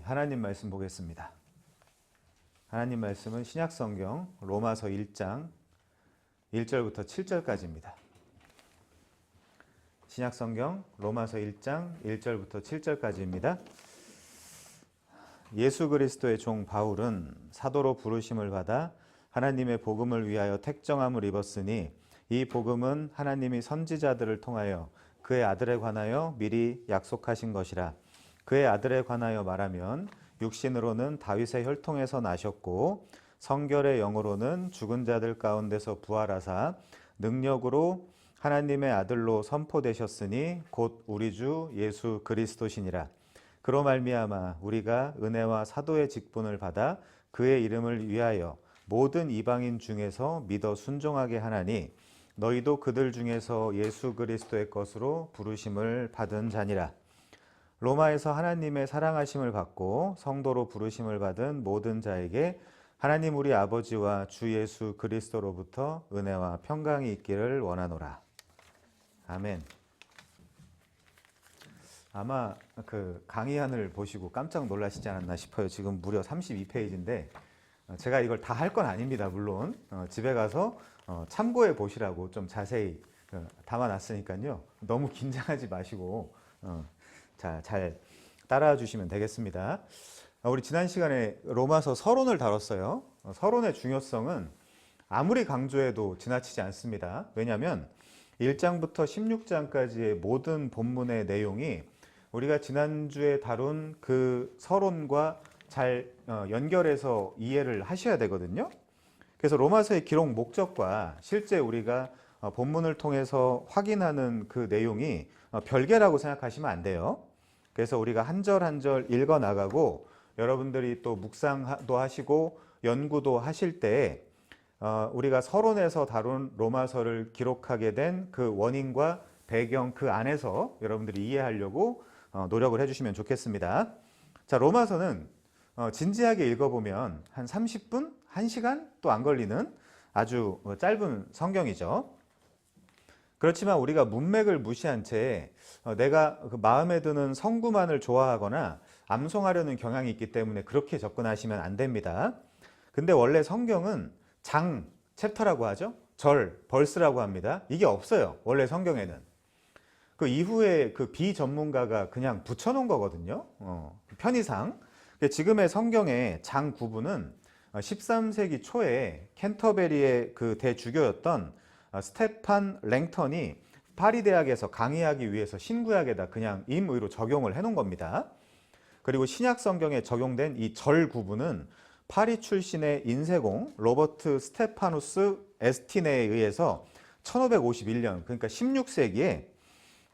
하나님 말씀 보겠습니다. 하나님 말씀은 신약성경 로마서 1장 1절부터 7절까지입니다. 신약성경 로마서 1장 1절부터 7절까지입니다. 예수 그리스도의 종 바울은 사도로 부르심을 받아 하나님의 복음을 위하여 택정함을 입었으니 이 복음은 하나님이 선지자들을 통하여 그의 아들에 관하여 미리 약속하신 것이라. 그의 아들에 관하여 말하면 육신으로는 다윗의 혈통에서 나셨고 성결의 영으로는 죽은 자들 가운데서 부활하사 능력으로 하나님의 아들로 선포되셨으니 곧 우리 주 예수 그리스도시니라. 그로 말미암아 우리가 은혜와 사도의 직분을 받아 그의 이름을 위하여 모든 이방인 중에서 믿어 순종하게 하나니 너희도 그들 중에서 예수 그리스도의 것으로 부르심을 받은 자니라. 로마에서 하나님의 사랑하심을 받고 성도로 부르심을 받은 모든 자에게 하나님 우리 아버지와 주 예수 그리스도로부터 은혜와 평강이 있기를 원하노라. 아멘. 아마 그 강의안을 보시고 깜짝 놀라시지 않았나 싶어요. 지금 무려 32페이지인데 제가 이걸 다 할 건 아닙니다. 물론 집에 가서 참고해 보시라고 좀 자세히 담아놨으니까요. 너무 긴장하지 마시고 잘 따라와 주시면 되겠습니다. 우리 지난 시간에 로마서 서론을 다뤘어요. 서론의 중요성은 아무리 강조해도 지나치지 않습니다. 왜냐하면 1장부터 16장까지의 모든 본문의 내용이 우리가 지난주에 다룬 그 서론과 잘 연결해서 이해를 하셔야 되거든요. 그래서 로마서의 기록 목적과 실제 우리가 본문을 통해서 확인하는 그 내용이 별개라고 생각하시면 안 돼요. 그래서 우리가 한 절 한 절 읽어 나가고 여러분들이 또 묵상도 하시고 연구도 하실 때 우리가 서론에서 다룬 로마서를 기록하게 된 그 원인과 배경 그 안에서 여러분들이 이해하려고 노력을 해주시면 좋겠습니다. 자, 로마서는 진지하게 읽어보면 한 30분, 1시간 또 안 걸리는 아주 짧은 성경이죠. 그렇지만 우리가 문맥을 무시한 채 내가 그 마음에 드는 성구만을 좋아하거나 암송하려는 경향이 있기 때문에 그렇게 접근하시면 안 됩니다. 근데 원래 성경은 장, 챕터라고 하죠. 절, 벌스라고 합니다. 이게 없어요. 원래 성경에는. 그 이후에 그 비전문가가 그냥 붙여놓은 거거든요. 편의상. 지금의 성경의 장 구분은 13세기 초에 캔터베리의 그 대주교였던 스테판 랭턴이 파리 대학에서 강의하기 위해서 신구약에다 그냥 임의로 적용을 해놓은 겁니다. 그리고 신약 성경에 적용된 이 절 구분은 파리 출신의 인쇄공 로버트 스테파누스 에스티네에 의해서 1551년 그러니까 16세기에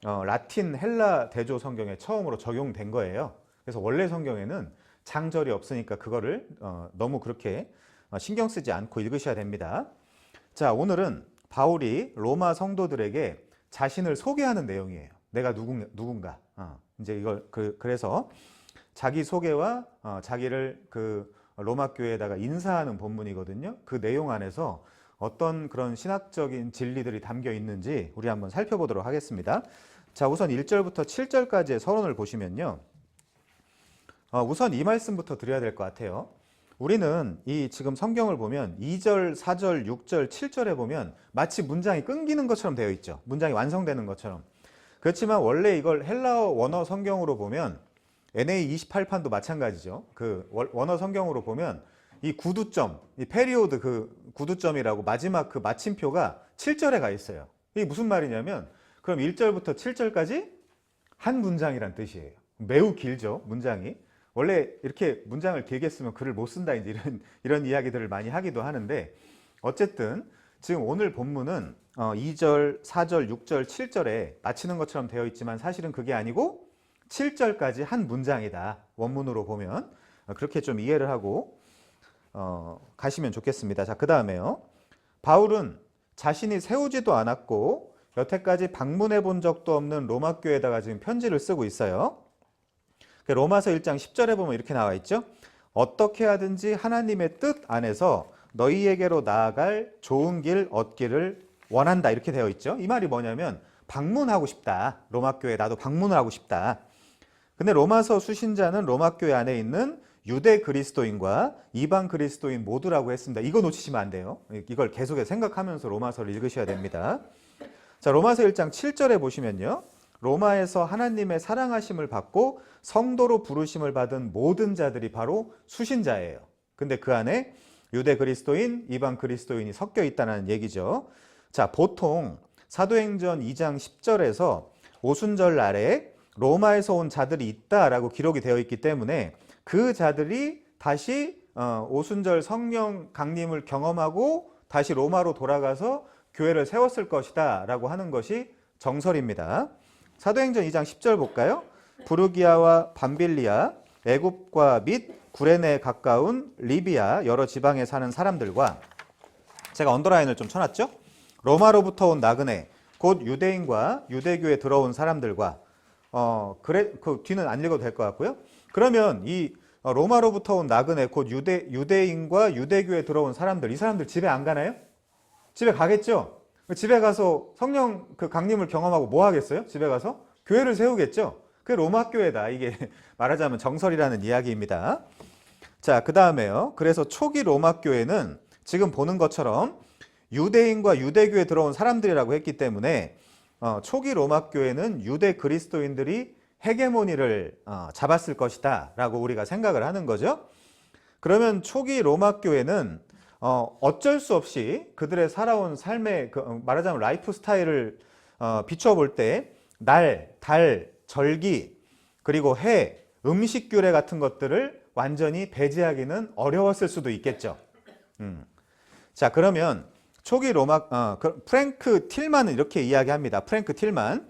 라틴 헬라 대조 성경에 처음으로 적용된 거예요. 그래서 원래 성경에는 장절이 없으니까 그거를 너무 그렇게 신경 쓰지 않고 읽으셔야 됩니다. 자, 오늘은 바울이 로마 성도들에게 자신을 소개하는 내용이에요. 내가 누군가. 이제 이걸 그래서 자기 소개와 자기를 그 로마 교회에다가 인사하는 본문이거든요. 그 내용 안에서 어떤 그런 신학적인 진리들이 담겨 있는지 우리 한번 살펴보도록 하겠습니다. 자, 우선 1절부터 7절까지의 서론을 보시면요. 우선 이 말씀부터 드려야 될 것 같아요. 우리는 이 지금 성경을 보면 2절, 4절, 6절, 7절에 보면 마치 문장이 끊기는 것처럼 되어 있죠. 문장이 완성되는 것처럼. 그렇지만 원래 이걸 헬라어 원어 성경으로 보면 NA28판도 마찬가지죠. 그 원어 성경으로 보면 이 구두점, 이 페리오드 그 구두점이라고 마지막 그 마침표가 7절에 가 있어요. 이게 무슨 말이냐면 그럼 1절부터 7절까지 한 문장이란 뜻이에요. 매우 길죠, 문장이. 원래 이렇게 문장을 길게 쓰면 글을 못 쓴다 이제 이런 이야기들을 많이 하기도 하는데 어쨌든 지금 오늘 본문은 2절, 4절, 6절, 7절에 마치는 것처럼 되어 있지만 사실은 그게 아니고 7절까지 한 문장이다. 원문으로 보면 그렇게 좀 이해를 하고 가시면 좋겠습니다. 자, 그 다음에요. 바울은 자신이 세우지도 않았고 여태까지 방문해 본 적도 없는 로마 교회에다가 지금 편지를 쓰고 있어요. 로마서 1장 10절에 보면 이렇게 나와 있죠. 어떻게 하든지 하나님의 뜻 안에서 너희에게로 나아갈 좋은 길 얻기를 원한다 이렇게 되어 있죠. 이 말이 뭐냐면 방문하고 싶다. 로마 교회에 나도 방문을 하고 싶다. 근데 로마서 수신자는 로마 교회 안에 있는 유대 그리스도인과 이방 그리스도인 모두라고 했습니다. 이거 놓치시면 안 돼요. 이걸 계속해서 생각하면서 로마서를 읽으셔야 됩니다. 자, 로마서 1장 7절에 보시면요. 로마에서 하나님의 사랑하심을 받고 성도로 부르심을 받은 모든 자들이 바로 수신자예요. 근데 그 안에 유대 그리스도인, 이방 그리스도인이 섞여 있다는 얘기죠. 자, 보통 사도행전 2장 10절에서 오순절 날에 로마에서 온 자들이 있다라고 기록이 되어 있기 때문에 그 자들이 다시 오순절 성령 강림을 경험하고 다시 로마로 돌아가서 교회를 세웠을 것이다 라고 하는 것이 정설입니다. 사도행전 2장 10절 볼까요? 부르기아와 밤빌리아, 애굽과 및 구레네에 가까운 리비아 여러 지방에 사는 사람들과, 제가 언더라인을 좀 쳐놨죠? 로마로부터 온 나그네, 곧 유대인과 유대교에 들어온 사람들과, 그 뒤는 안 읽어도 될 것 같고요. 그러면 이 로마로부터 온 나그네, 곧 유대인과 유대교에 들어온 사람들, 이 사람들 집에 안 가나요? 집에 가겠죠? 집에 가서 성령 그 강림을 경험하고 뭐 하겠어요? 집에 가서 교회를 세우겠죠? 그게 로마 교회다. 이게 말하자면 정설이라는 이야기입니다. 자, 그 다음에요. 그래서 초기 로마 교회는 지금 보는 것처럼 유대인과 유대교에 들어온 사람들이라고 했기 때문에 초기 로마 교회는 유대 그리스도인들이 헤게모니를 잡았을 것이다 라고 우리가 생각을 하는 거죠. 그러면 초기 로마 교회는 어쩔 수 없이 그들의 살아온 삶의 말하자면 라이프 스타일을 비추어 볼 때 날, 달, 절기, 그리고 해, 음식 규례 같은 것들을 완전히 배제하기는 어려웠을 수도 있겠죠. 자, 그러면 초기 로마 프랭크 틸만은 이렇게 이야기합니다. 프랭크 틸만,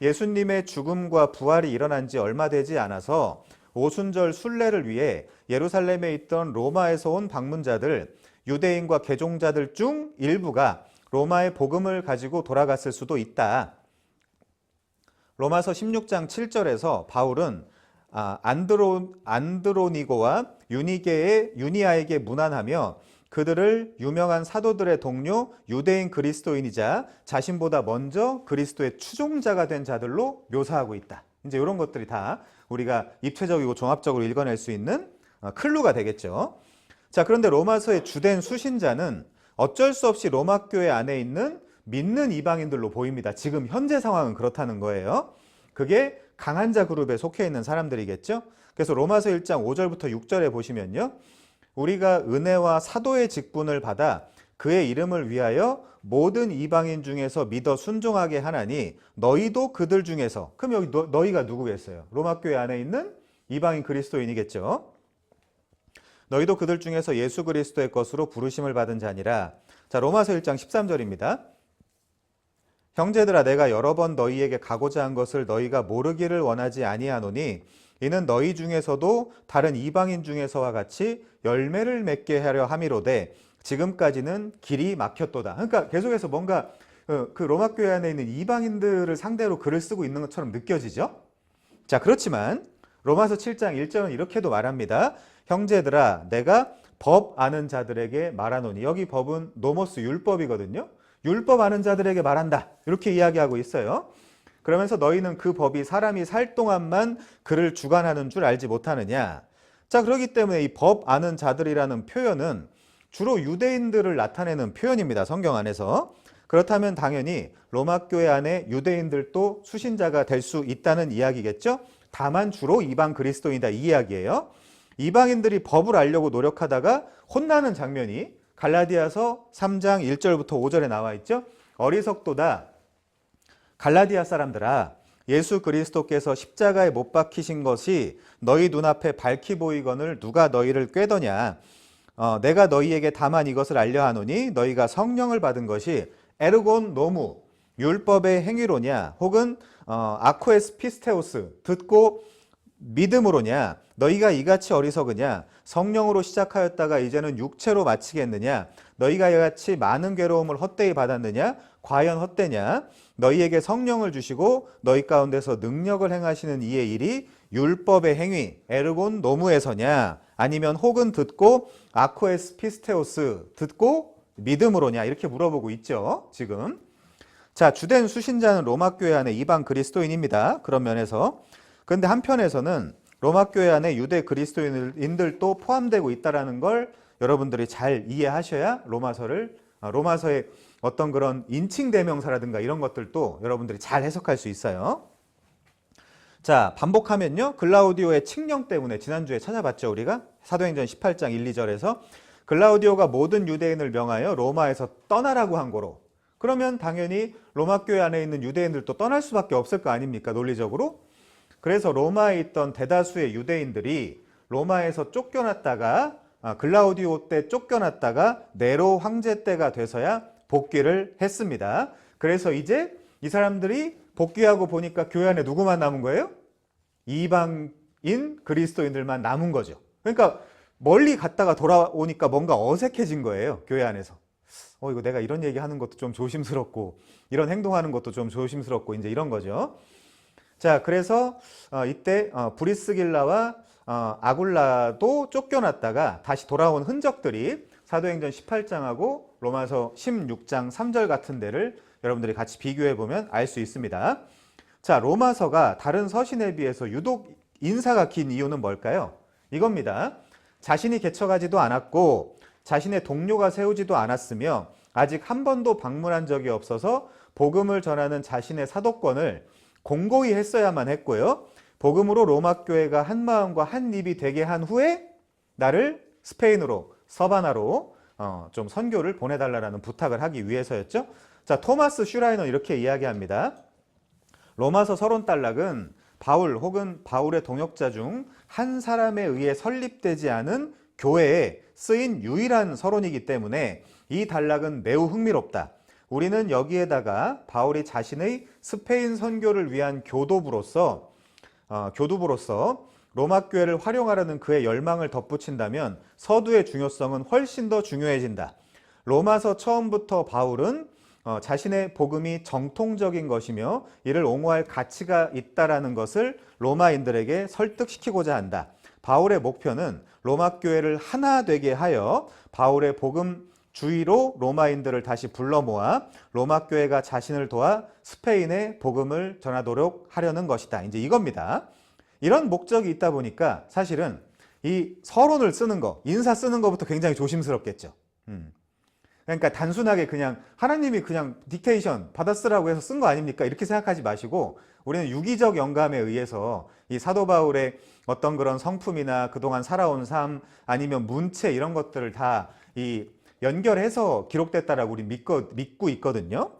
예수님의 죽음과 부활이 일어난 지 얼마 되지 않아서 오순절 순례를 위해 예루살렘에 있던 로마에서 온 방문자들, 유대인과 개종자들 중 일부가 로마의 복음을 가지고 돌아갔을 수도 있다. 로마서 16장 7절에서 바울은 안드로니고와 유니아에게 문안하며 그들을 유명한 사도들의 동료 유대인 그리스도인이자 자신보다 먼저 그리스도의 추종자가 된 자들로 묘사하고 있다. 이제 이런 것들이 다 우리가 입체적이고 종합적으로 읽어낼 수 있는 클루가 되겠죠. 자, 그런데 로마서의 주된 수신자는 어쩔 수 없이 로마 교회 안에 있는 믿는 이방인들로 보입니다. 지금 현재 상황은 그렇다는 거예요. 그게 강한 자 그룹에 속해 있는 사람들이겠죠. 그래서 로마서 1장 5절부터 6절에 보시면요. 우리가 은혜와 사도의 직분을 받아 그의 이름을 위하여 모든 이방인 중에서 믿어 순종하게 하나니 너희도 그들 중에서, 그럼 여기 너희가 누구겠어요? 로마 교회 안에 있는 이방인 그리스도인이겠죠. 너희도 그들 중에서 예수 그리스도의 것으로 부르심을 받은 자니라. 자, 로마서 1장 13절입니다. 형제들아, 내가 여러 번 너희에게 가고자 한 것을 너희가 모르기를 원하지 아니하노니 이는 너희 중에서도 다른 이방인 중에서와 같이 열매를 맺게 하려 함이로되 지금까지는 길이 막혔도다. 그러니까 계속해서 뭔가 그 로마 교회 안에 있는 이방인들을 상대로 글을 쓰고 있는 것처럼 느껴지죠. 자, 그렇지만 로마서 7장 1절은 이렇게도 말합니다. 형제들아, 내가 법 아는 자들에게 말하노니. 여기 법은 노모스 율법이거든요. 율법 아는 자들에게 말한다. 이렇게 이야기하고 있어요. 그러면서 너희는 그 법이 사람이 살 동안만 그를 주관하는 줄 알지 못하느냐. 자, 그렇기 때문에 이 법 아는 자들이라는 표현은 주로 유대인들을 나타내는 표현입니다. 성경 안에서. 그렇다면 당연히 로마 교회 안에 유대인들도 수신자가 될 수 있다는 이야기겠죠. 다만 주로 이방 그리스도인이다, 이 이야기예요. 이방인들이 법을 알려고 노력하다가 혼나는 장면이 갈라디아서 3장 1절부터 5절에 나와 있죠. 어리석도다. 갈라디아 사람들아, 예수 그리스도께서 십자가에 못 박히신 것이 너희 눈앞에 밝히 보이거늘 누가 너희를 꾀더냐. 내가 너희에게 다만 이것을 알려하노니 너희가 성령을 받은 것이 에르곤 노무 율법의 행위로냐 혹은 아코에스 피스테오스 듣고 믿음으로냐. 너희가 이같이 어리석으냐. 성령으로 시작하였다가 이제는 육체로 마치겠느냐. 너희가 이같이 많은 괴로움을 헛되이 받았느냐. 과연 헛되냐. 너희에게 성령을 주시고 너희 가운데서 능력을 행하시는 이의 일이 율법의 행위 에르곤 노무에서냐 아니면 혹은 듣고 아코에스 피스테오스 듣고 믿음으로냐. 이렇게 물어보고 있죠 지금. 자, 주된 수신자는 로마 교회 안에 이방 그리스도인입니다. 그런 면에서 그런데 한편에서는 로마 교회 안에 유대 그리스도인들도 포함되고 있다는 걸 여러분들이 잘 이해하셔야 로마서의 어떤 그런 인칭 대명사라든가 이런 것들도 여러분들이 잘 해석할 수 있어요. 자, 반복하면요. 글라우디오의 칙령 때문에 지난주에 찾아봤죠, 우리가? 사도행전 18장 1, 2절에서 글라우디오가 모든 유대인을 명하여 로마에서 떠나라고 한 거로. 그러면 당연히 로마 교회 안에 있는 유대인들도 떠날 수밖에 없을 거 아닙니까, 논리적으로? 그래서 로마에 있던 대다수의 유대인들이 로마에서 쫓겨났다가 글라우디오 때 쫓겨났다가 네로 황제 때가 돼서야 복귀를 했습니다. 그래서 이제 이 사람들이 복귀하고 보니까 교회 안에 누구만 남은 거예요? 이방인 그리스도인들만 남은 거죠. 그러니까 멀리 갔다가 돌아오니까 뭔가 어색해진 거예요, 교회 안에서. 이거 내가 이런 얘기하는 것도 좀 조심스럽고 이런 행동하는 것도 좀 조심스럽고 이제 이런 거죠. 자, 그래서 이때 브리스길라와 아굴라도 쫓겨났다가 다시 돌아온 흔적들이 사도행전 18장하고 로마서 16장 3절 같은 데를 여러분들이 같이 비교해 보면 알 수 있습니다. 자, 로마서가 다른 서신에 비해서 유독 인사가 긴 이유는 뭘까요? 이겁니다. 자신이 개척하지도 않았고 자신의 동료가 세우지도 않았으며 아직 한 번도 방문한 적이 없어서 복음을 전하는 자신의 사도권을 공고히 했어야만 했고요. 복음으로 로마 교회가 한 마음과 한 입이 되게 한 후에 나를 스페인으로 서바나로 좀 선교를 보내달라는 부탁을 하기 위해서였죠. 자, 토마스 슈라이너 이렇게 이야기합니다. 로마서 서론단락은 바울 혹은 바울의 동역자 중 한 사람에 의해 설립되지 않은 교회에 쓰인 유일한 서론이기 때문에 이 단락은 매우 흥미롭다. 우리는 여기에다가 바울이 자신의 스페인 선교를 위한 교도부로서 로마 교회를 활용하려는 그의 열망을 덧붙인다면 서두의 중요성은 훨씬 더 중요해진다. 로마서 처음부터 바울은 자신의 복음이 정통적인 것이며 이를 옹호할 가치가 있다라는 것을 로마인들에게 설득시키고자 한다. 바울의 목표는 로마 교회를 하나 되게 하여 바울의 복음 주의로 로마인들을 다시 불러 모아 로마 교회가 자신을 도와 스페인에 복음을 전하도록 하려는 것이다. 이제 이겁니다. 이런 목적이 있다 보니까 사실은 이 서론을 쓰는 거, 인사 쓰는 것부터 굉장히 조심스럽겠죠. 그러니까 단순하게 그냥 하나님이 그냥 딕테이션 받아 쓰라고 해서 쓴 거 아닙니까? 이렇게 생각하지 마시고 우리는 유기적 영감에 의해서 이 사도 바울의 어떤 그런 성품이나 그동안 살아온 삶 아니면 문체 이런 것들을 다 이 연결해서 기록됐다라고 우리 믿고 있거든요.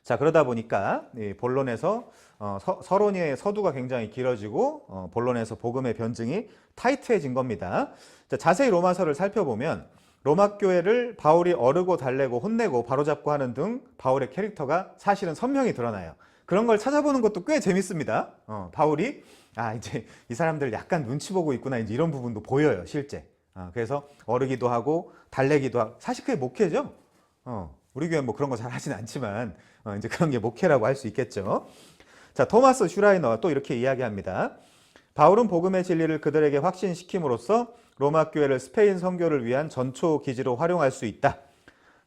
자, 그러다 보니까 이 본론에서 서론의 서두가 굉장히 길어지고 본론에서 복음의 변증이 타이트해진 겁니다. 자, 자세히 로마서를 살펴보면 로마 교회를 바울이 어르고 달래고 혼내고 바로잡고 하는 등 바울의 캐릭터가 사실은 선명히 드러나요. 그런 걸 찾아보는 것도 꽤 재밌습니다. 바울이 이제 이 사람들 약간 눈치 보고 있구나 이제 이런 부분도 보여요, 실제. 그래서 어르기도 하고 달래기도 하고 사실 그게 목회죠. 우리 교회는 뭐 그런 거 잘 하진 않지만 이제 그런 게 목회라고 할 수 있겠죠. 자, 토마스 슈라이너가 또 이렇게 이야기합니다. 바울은 복음의 진리를 그들에게 확신시킴으로써 로마 교회를 스페인 선교를 위한 전초 기지로 활용할 수 있다.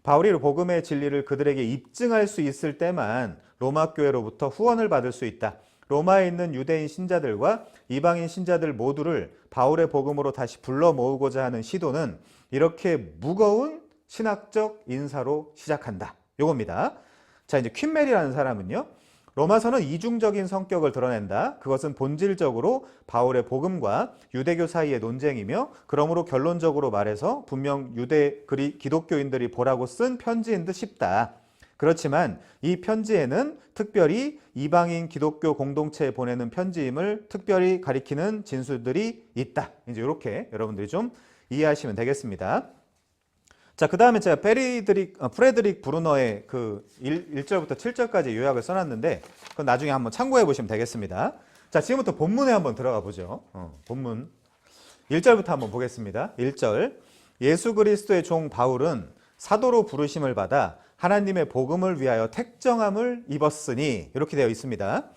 바울이 복음의 진리를 그들에게 입증할 수 있을 때만 로마 교회로부터 후원을 받을 수 있다. 로마에 있는 유대인 신자들과 이방인 신자들 모두를 바울의 복음으로 다시 불러 모으고자 하는 시도는 이렇게 무거운 신학적 인사로 시작한다. 요겁니다. 자, 이제 퀸메리라는 사람은요. 로마서는 이중적인 성격을 드러낸다. 그것은 본질적으로 바울의 복음과 유대교 사이의 논쟁이며 그러므로 결론적으로 말해서 분명 기독교인들이 보라고 쓴 편지인 듯 싶다. 그렇지만 이 편지에는 특별히 이방인 기독교 공동체에 보내는 편지임을 특별히 가리키는 진술들이 있다. 이제 이렇게 여러분들이 좀 이해하시면 되겠습니다. 자, 그 다음에 제가 프레드릭 브루너의 그 1절부터 7절까지 요약을 써놨는데 그건 나중에 한번 참고해 보시면 되겠습니다. 자, 지금부터 본문에 한번 들어가 보죠. 본문 1절부터 한번 보겠습니다. 1절 예수 그리스도의 종 바울은 사도로 부르심을 받아 하나님의 복음을 위하여 택정함을 입었으니 이렇게 되어 있습니다.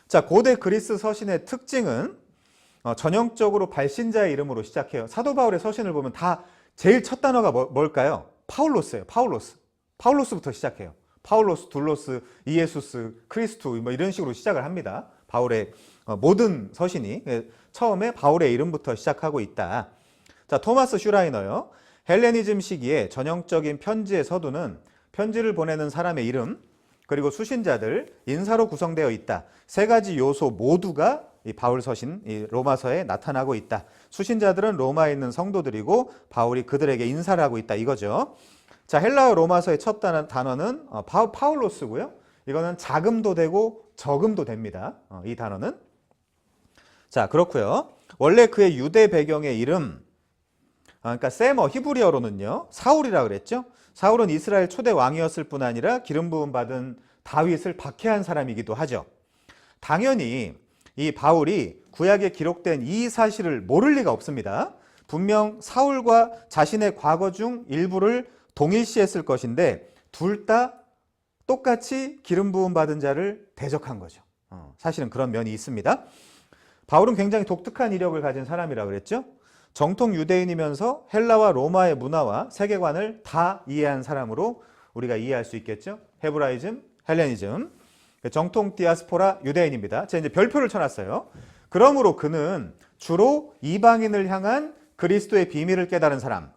자, 고대 그리스 서신의 특징은 전형적으로 발신자의 이름으로 시작해요. 사도 바울의 서신을 보면 다 제일 첫 단어가 뭘까요? 파울로스예요. 파울로스부터 시작해요. 파울로스, 둘로스, 이에수스, 크리스투 뭐 이런 식으로 시작을 합니다. 바울의 모든 서신이 처음에 바울의 이름부터 시작하고 있다. 자, 토마스 슈라이너요. 헬레니즘 시기에 전형적인 편지의 서두는 편지를 보내는 사람의 이름, 그리고 수신자들, 인사로 구성되어 있다. 세 가지 요소 모두가 이 바울 서신, 이 로마서에 나타나고 있다. 수신자들은 로마에 있는 성도들이고 바울이 그들에게 인사를 하고 있다 이거죠. 자, 헬라어 로마서의 첫 단어는 파울로스고요. 이거는 자금도 되고 저금도 됩니다. 이 단어는. 자, 그렇고요. 원래 그의 유대 배경의 이름, 그러니까 세머 히브리어로는요 사울이라 그랬죠. 사울은 이스라엘 초대 왕이었을 뿐 아니라 기름 부음 받은 다윗을 박해한 사람이기도 하죠. 당연히 이 바울이 구약에 기록된 이 사실을 모를 리가 없습니다. 분명 사울과 자신의 과거 중 일부를 동일시했을 것인데 둘 다 똑같이 기름 부음 받은 자를 대적한 거죠. 사실은 그런 면이 있습니다. 바울은 굉장히 독특한 이력을 가진 사람이라 그랬죠. 정통 유대인이면서 헬라와 로마의 문화와 세계관을 다 이해한 사람으로 우리가 이해할 수 있겠죠. 헤브라이즘, 헬레니즘, 정통 디아스포라 유대인입니다. 제가 이제 별표를 쳐놨어요. 그러므로 그는 주로 이방인을 향한 그리스도의 비밀을 깨달은 사람,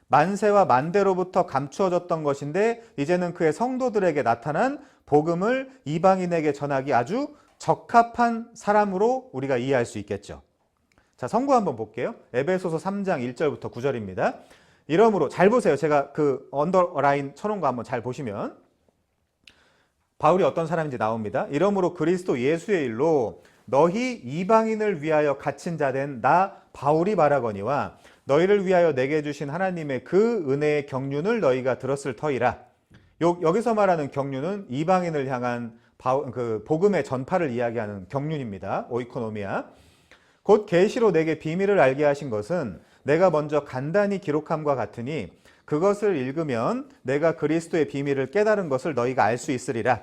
만세와 만대로부터 감추어졌던 것인데 이제는 그의 성도들에게 나타난 복음을 이방인에게 전하기 아주 적합한 사람으로 우리가 이해할 수 있겠죠. 자, 성구 한번 볼게요. 에베소서 3장 1절부터 9절입니다. 이러므로 잘 보세요. 제가 그 언더라인 쳐놓은 거 한번 잘 보시면 바울이 어떤 사람인지 나옵니다. 이러므로 그리스도 예수의 일로 너희 이방인을 위하여 갇힌 자 된 나 바울이 말하거니와 너희를 위하여 내게 주신 하나님의 그 은혜의 경륜을 너희가 들었을 터이라. 여기서 말하는 경륜은 이방인을 향한 그 복음의 전파를 이야기하는 경륜입니다. 오이코노미아. 곧 계시로 내게 비밀을 알게 하신 것은 내가 먼저 간단히 기록함과 같으니 그것을 읽으면 내가 그리스도의 비밀을 깨달은 것을 너희가 알 수 있으리라.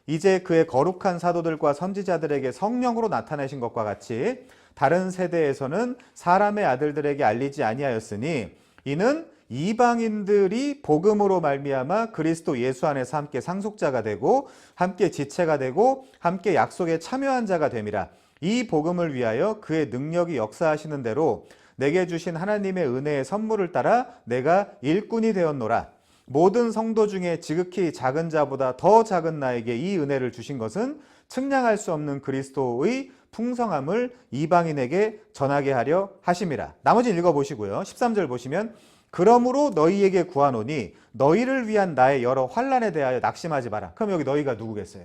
이제 그의 거룩한 사도들과 선지자들에게 성령으로 나타내신 것과 같이 다른 세대에서는 사람의 아들들에게 알리지 아니하였으니 이는 이방인들이 복음으로 말미암아 그리스도 예수 안에서 함께 상속자가 되고 함께 지체가 되고 함께 약속에 참여한 자가 됨이라. 이 복음을 위하여 그의 능력이 역사하시는 대로 내게 주신 하나님의 은혜의 선물을 따라 내가 일꾼이 되었노라. 모든 성도 중에 지극히 작은 자보다 더 작은 나에게 이 은혜를 주신 것은 측량할 수 없는 그리스도의 풍성함을 이방인에게 전하게 하려 하심이라. 나머지 읽어보시고요. 13절 보시면 그러므로 너희에게 구하노니 너희를 위한 나의 여러 환난에 대하여 낙심하지 마라. 그럼 여기 너희가 누구겠어요?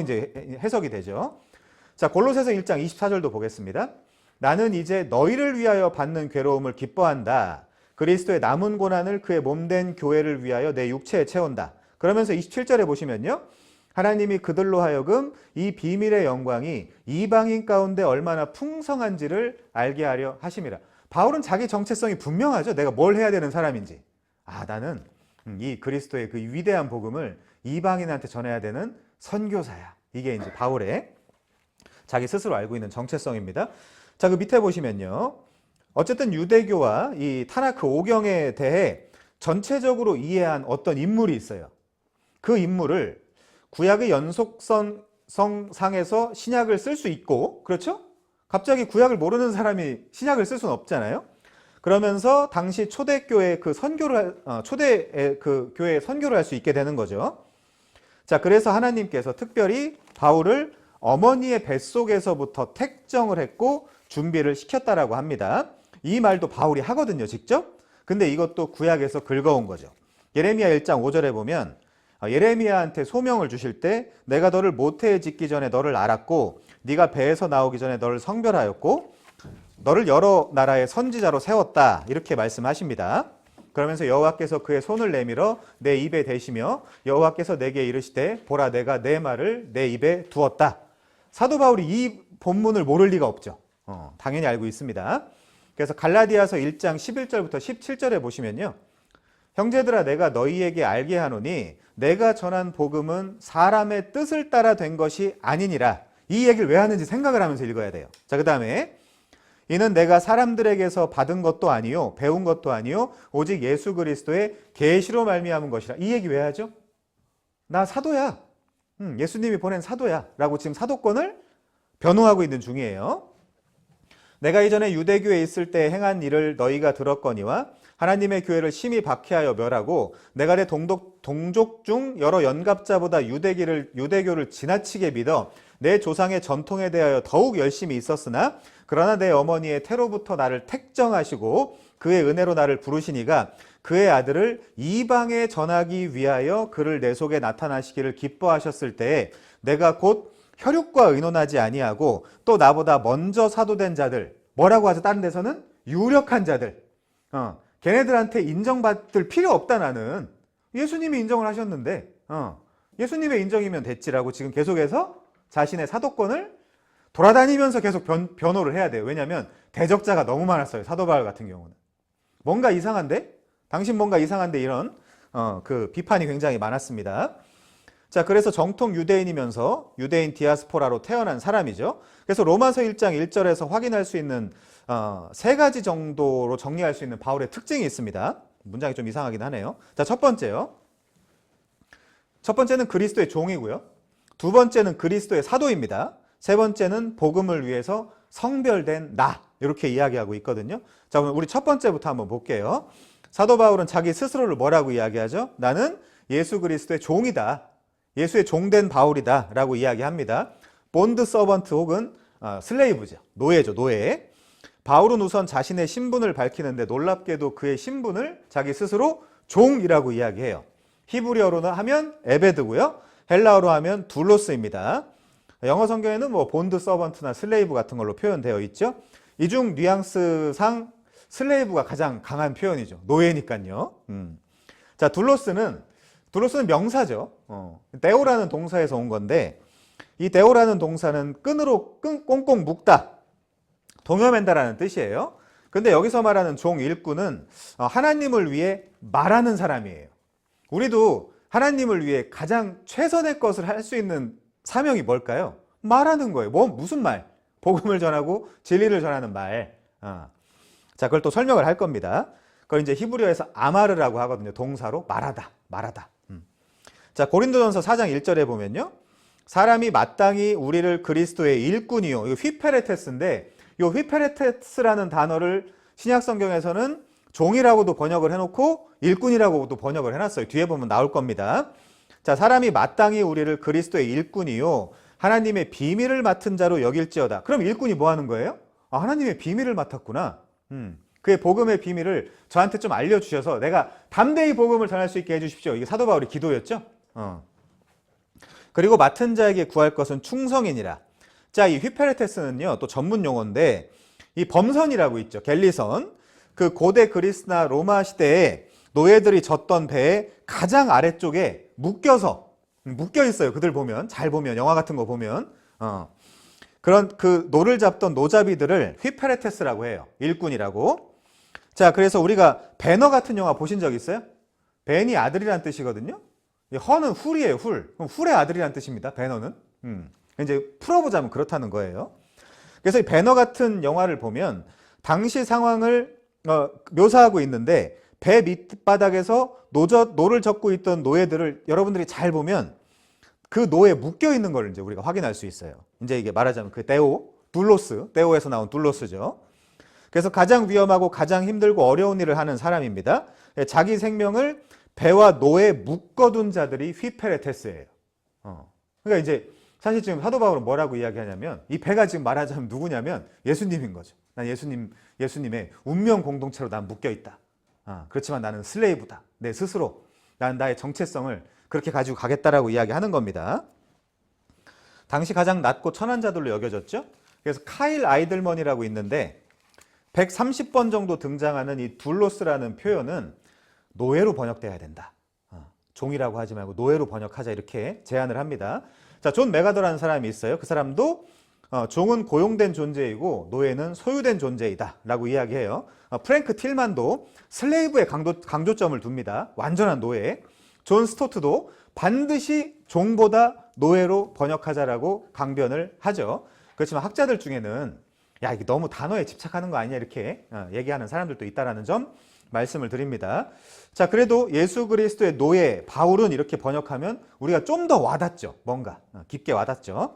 이제 해석이 되죠. 자, 골로새서 1장 24절도 보겠습니다. 나는 이제 너희를 위하여 받는 괴로움을 기뻐한다. 그리스도의 남은 고난을 그의 몸된 교회를 위하여 내 육체에 채운다. 그러면서 27절에 보시면요. 하나님이 그들로 하여금 이 비밀의 영광이 이방인 가운데 얼마나 풍성한지를 알게 하려 하심이라. 바울은 자기 정체성이 분명하죠. 내가 뭘 해야 되는 사람인지. 나는 이 그리스도의 그 위대한 복음을 이방인한테 전해야 되는 선교사야. 이게 이제 바울의 자기 스스로 알고 있는 정체성입니다. 자, 그 밑에 보시면요. 어쨌든 유대교와 이 타나크 오경에 대해 전체적으로 이해한 어떤 인물이 있어요. 그 인물을 구약의 연속성상에서 신약을 쓸 수 있고, 그렇죠? 갑자기 구약을 모르는 사람이 신약을 쓸 수는 없잖아요. 그러면서 당시 초대교회 그 초대 그 교회 선교를 할 수 있게 되는 거죠. 자, 그래서 하나님께서 특별히 바울을 어머니의 뱃속에서부터 택정을 했고 준비를 시켰다라고 합니다. 이 말도 바울이 하거든요, 직접. 근데 이것도 구약에서 긁어온 거죠. 예레미야 1장 5절에 보면 예레미야한테 소명을 주실 때 내가 너를 모태에 짓기 전에 너를 알았고 네가 배에서 나오기 전에 너를 성별하였고 너를 여러 나라의 선지자로 세웠다. 이렇게 말씀하십니다. 그러면서 여호와께서 그의 손을 내밀어 내 입에 대시며 여호와께서 내게 이르시되 보라 내가 내 말을 내 입에 두었다. 사도 바울이 이 본문을 모를 리가 없죠. 당연히 알고 있습니다. 그래서 갈라디아서 1장 11절부터 17절에 보시면요. 형제들아 내가 너희에게 알게 하노니 내가 전한 복음은 사람의 뜻을 따라 된 것이 아니니라. 이 얘기를 왜 하는지 생각을 하면서 읽어야 돼요. 자, 그 다음에 이는 내가 사람들에게서 받은 것도 아니요 배운 것도 아니요 오직 예수 그리스도의 계시로 말미암은 것이라. 이 얘기 왜 하죠? 나 사도야. 예수님이 보낸 사도야 라고 지금 사도권을 변호하고 있는 중이에요. 내가 이전에 유대교에 있을 때 행한 일을 너희가 들었거니와 하나님의 교회를 심히 박해하여 멸하고 내가 내 동족 중 여러 연갑자보다 유대교를 지나치게 믿어 내 조상의 전통에 대하여 더욱 열심히 있었으나 그러나 내 어머니의 태로부터 나를 택정하시고 그의 은혜로 나를 부르시니가 그의 아들을 이방에 전하기 위하여 그를 내 속에 나타나시기를 기뻐하셨을 때에 내가 곧 혈육과 의논하지 아니하고 또 나보다 먼저 사도된 자들, 뭐라고 하죠? 다른 데서는 유력한 자들, 걔네들한테 인정받을 필요 없다. 나는 예수님이 인정을 하셨는데 예수님의 인정이면 됐지라고 지금 계속해서 자신의 사도권을 돌아다니면서 계속 변호를 해야 돼요. 왜냐하면 대적자가 너무 많았어요. 사도 바울 같은 경우는 뭔가 이상한데? 당신 뭔가 이상한데? 이런 그 비판이 굉장히 많았습니다. 자, 그래서 정통 유대인이면서 유대인 디아스포라로 태어난 사람이죠. 그래서 로마서 1장 1절에서 확인할 수 있는 세 가지 정도로 정리할 수 있는 바울의 특징이 있습니다. 문장이 좀 이상하긴 하네요. 자, 첫 번째는 그리스도의 종이고요. 두 번째는 그리스도의 사도입니다. 세 번째는 복음을 위해서 성별된 나, 이렇게 이야기하고 있거든요. 자, 그럼 우리 첫 번째부터 한번 볼게요. 사도 바울은 자기 스스로를 뭐라고 이야기하죠? 나는 예수 그리스도의 종이다. 예수의 종된 바울이다 라고 이야기합니다. 본드 서번트 혹은 슬레이브죠. 노예죠. 노예. 바울은 우선 자신의 신분을 밝히는데 놀랍게도 그의 신분을 자기 스스로 종이라고 이야기해요. 히브리어로 하면 에베드고요. 헬라어로 하면 둘로스입니다. 영어 성경에는 뭐 본드 서번트나 슬레이브 같은 걸로 표현되어 있죠. 이 중 뉘앙스상 슬레이브가 가장 강한 표현이죠. 노예니까요. 자, 둘로스는 명사죠. 데오라는 동사에서 온 건데 이 데오라는 동사는 끈으로 꽁꽁 묶다, 동여맨다라는 뜻이에요. 근데 여기서 말하는 종 일꾼은 하나님을 위해 말하는 사람이에요. 우리도 하나님을 위해 가장 최선의 것을 할 수 있는 사명이 뭘까요? 말하는 거예요. 무슨 말? 복음을 전하고 진리를 전하는 말. 자, 그걸 또 설명을 할 겁니다. 그걸 이제 히브리어에서 아마르라고 하거든요. 동사로 말하다. 자, 고린도전서 4장 1절에 보면요. 사람이 마땅히 우리를 그리스도의 일꾼이요. 이거 휘페레테스인데 이 휘페레테스라는 단어를 신약 성경에서는 종이라고도 번역을 해놓고 일꾼이라고도 번역을 해놨어요. 뒤에 보면 나올 겁니다. 자, 사람이 마땅히 우리를 그리스도의 일꾼이요. 하나님의 비밀을 맡은 자로 여길지어다. 그럼 일꾼이 뭐 하는 거예요? 하나님의 비밀을 맡았구나. 그의 복음의 비밀을 저한테 좀 알려주셔서 내가 담대히 복음을 전할 수 있게 해주십시오. 이게 사도 바울의 기도였죠. 그리고 맡은 자에게 구할 것은 충성이니라. 자, 이 휘페레테스는요, 또 전문 용어인데 이 범선이라고 있죠. 갤리선. 그 고대 그리스나 로마 시대에 노예들이 졌던 배의 가장 아래쪽에 묶여 있어요. 그들 보면, 잘 보면, 영화 같은 거 보면 그런 그 노를 잡던 노잡이들을 휘페레테스라고 해요. 일꾼이라고. 자, 그래서 우리가 배너 같은 영화 보신 적 있어요? 벤이 아들이란 뜻이거든요. 허는 훌이에요. 훌. 그럼 훌의 아들이란 뜻입니다. 배너는. 이제 풀어보자면 그렇다는 거예요. 그래서 이 배너 같은 영화를 보면 당시 상황을 묘사하고 있는데 배 밑바닥에서 노를 젓고 있던 노예들을 여러분들이 잘 보면 그 노에 묶여 있는 걸 이제 우리가 확인할 수 있어요. 이제 이게 말하자면 그 데오에서 나온 둘로스죠. 그래서 가장 위험하고 가장 힘들고 어려운 일을 하는 사람입니다. 자기 생명을 배와 노에 묶어둔 자들이 휘페레테스예요. 그러니까 이제 사실 지금 사도 바울은 뭐라고 이야기하냐면 이 배가 지금 말하자면 누구냐면 예수님인 거죠. 난 예수님의 운명 공동체로 난 묶여 있다. 그렇지만 나는 슬레이브다. 내 스스로 난 나의 정체성을 그렇게 가지고 가겠다라고 이야기하는 겁니다. 당시 가장 낮고 천한 자들로 여겨졌죠. 그래서 카일 아이들먼이라고 있는데 130번 정도 등장하는 이 둘로스라는 표현은 노예로 번역돼야 된다. 종이라고 하지 말고 노예로 번역하자 이렇게 제안을 합니다. 자, 존 메가더라는 사람이 있어요. 그 사람도 종은 고용된 존재이고 노예는 소유된 존재이다 라고 이야기해요. 프랭크 틸만도 슬레이브에 강조점을 둡니다. 완전한 노예. 존 스토트도 반드시 종보다 노예로 번역하자라고 강변을 하죠. 그렇지만 학자들 중에는 야, 이게 너무 단어에 집착하는 거 아니냐 이렇게 얘기하는 사람들도 있다라는 점 말씀을 드립니다. 자, 그래도 예수 그리스도의 노예 바울은 이렇게 번역하면 우리가 좀 더 와닿죠. 뭔가 깊게 와닿죠.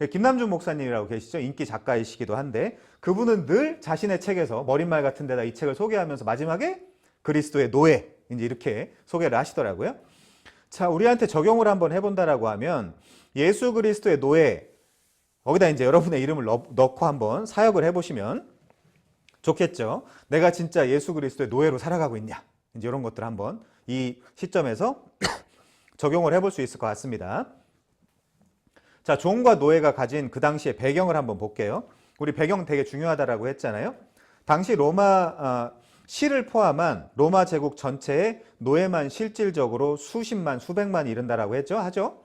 김남준 목사님이라고 계시죠. 인기 작가이시기도 한데 그분은 늘 자신의 책에서 머릿말 같은 데다 이 책을 소개하면서 마지막에 그리스도의 노예 이제 이렇게 소개를 하시더라고요. 자, 우리한테 적용을 한번 해본다라고 하면 예수 그리스도의 노예 거기다 이제 여러분의 이름을 넣고 한번 사역을 해보시면 좋겠죠. 내가 진짜 예수 그리스도의 노예로 살아가고 있냐? 이제 이런 것들 한번 이 시점에서 적용을 해볼 수 있을 것 같습니다. 자, 종과 노예가 가진 그 당시의 배경을 한번 볼게요. 우리 배경 되게 중요하다라고 했잖아요. 당시 로마 시를 포함한 로마 제국 전체의 노예만 실질적으로 수십만, 수백만이 이른다라고 하죠.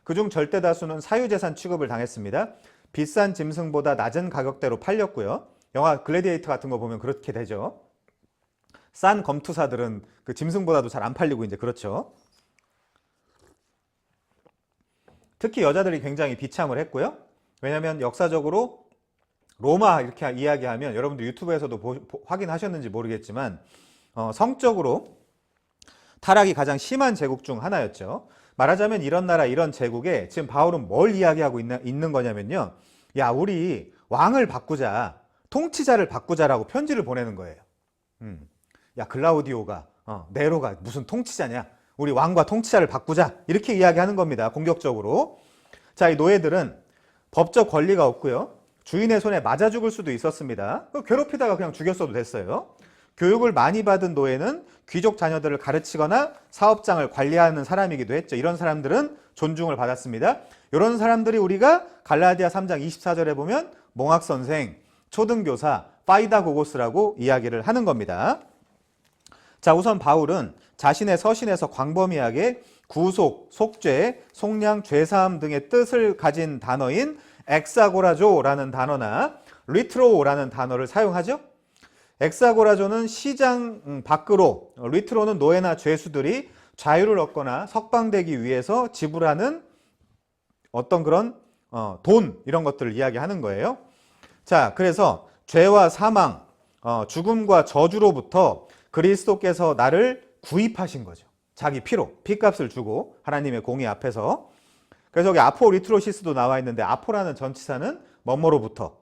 그중 절대 다수는 사유재산 취급을 당했습니다. 비싼 짐승보다 낮은 가격대로 팔렸고요. 영화 글래디에이터 같은 거 보면 그렇게 되죠. 싼 검투사들은 그 짐승보다도 잘 안 팔리고 이제 그렇죠. 특히 여자들이 굉장히 비참을 했고요. 왜냐하면 역사적으로 로마 이렇게 이야기하면 여러분들 유튜브에서도 확인하셨는지 모르겠지만 성적으로 타락이 가장 심한 제국 중 하나였죠. 말하자면 이런 나라 이런 제국에 지금 바울은 뭘 이야기하고 있는 거냐면요. 야, 우리 왕을 바꾸자, 통치자를 바꾸자라고 편지를 보내는 거예요. 야, 글라우디오가 네로가 무슨 통치자냐, 우리 왕과 통치자를 바꾸자 이렇게 이야기하는 겁니다. 공격적으로. 자, 이 노예들은 법적 권리가 없고요. 주인의 손에 맞아 죽을 수도 있었습니다. 괴롭히다가 그냥 죽였어도 됐어요. 교육을 많이 받은 노예는 귀족 자녀들을 가르치거나 사업장을 관리하는 사람이기도 했죠. 이런 사람들은 존중을 받았습니다. 이런 사람들이 우리가 갈라디아 3장 24절에 보면 몽학선생, 초등교사, 파이다고고스라고 이야기를 하는 겁니다. 자, 우선 바울은 자신의 서신에서 광범위하게 구속, 속죄, 속량, 죄사함 등의 뜻을 가진 단어인 엑사고라조라는 단어나 리트로라는 단어를 사용하죠. 엑사고라조는 시장 밖으로, 리트로는 노예나 죄수들이 자유를 얻거나 석방되기 위해서 지불하는 어떤 그런 돈 이런 것들을 이야기하는 거예요. 자, 그래서 죄와 사망, 죽음과 저주로부터 그리스도께서 나를 구입하신 거죠. 자기 피로, 피값을 주고 하나님의 공의 앞에서. 그래서 여기 아포리트로시스도 나와 있는데 아포라는 전치사는 뭐뭐로부터,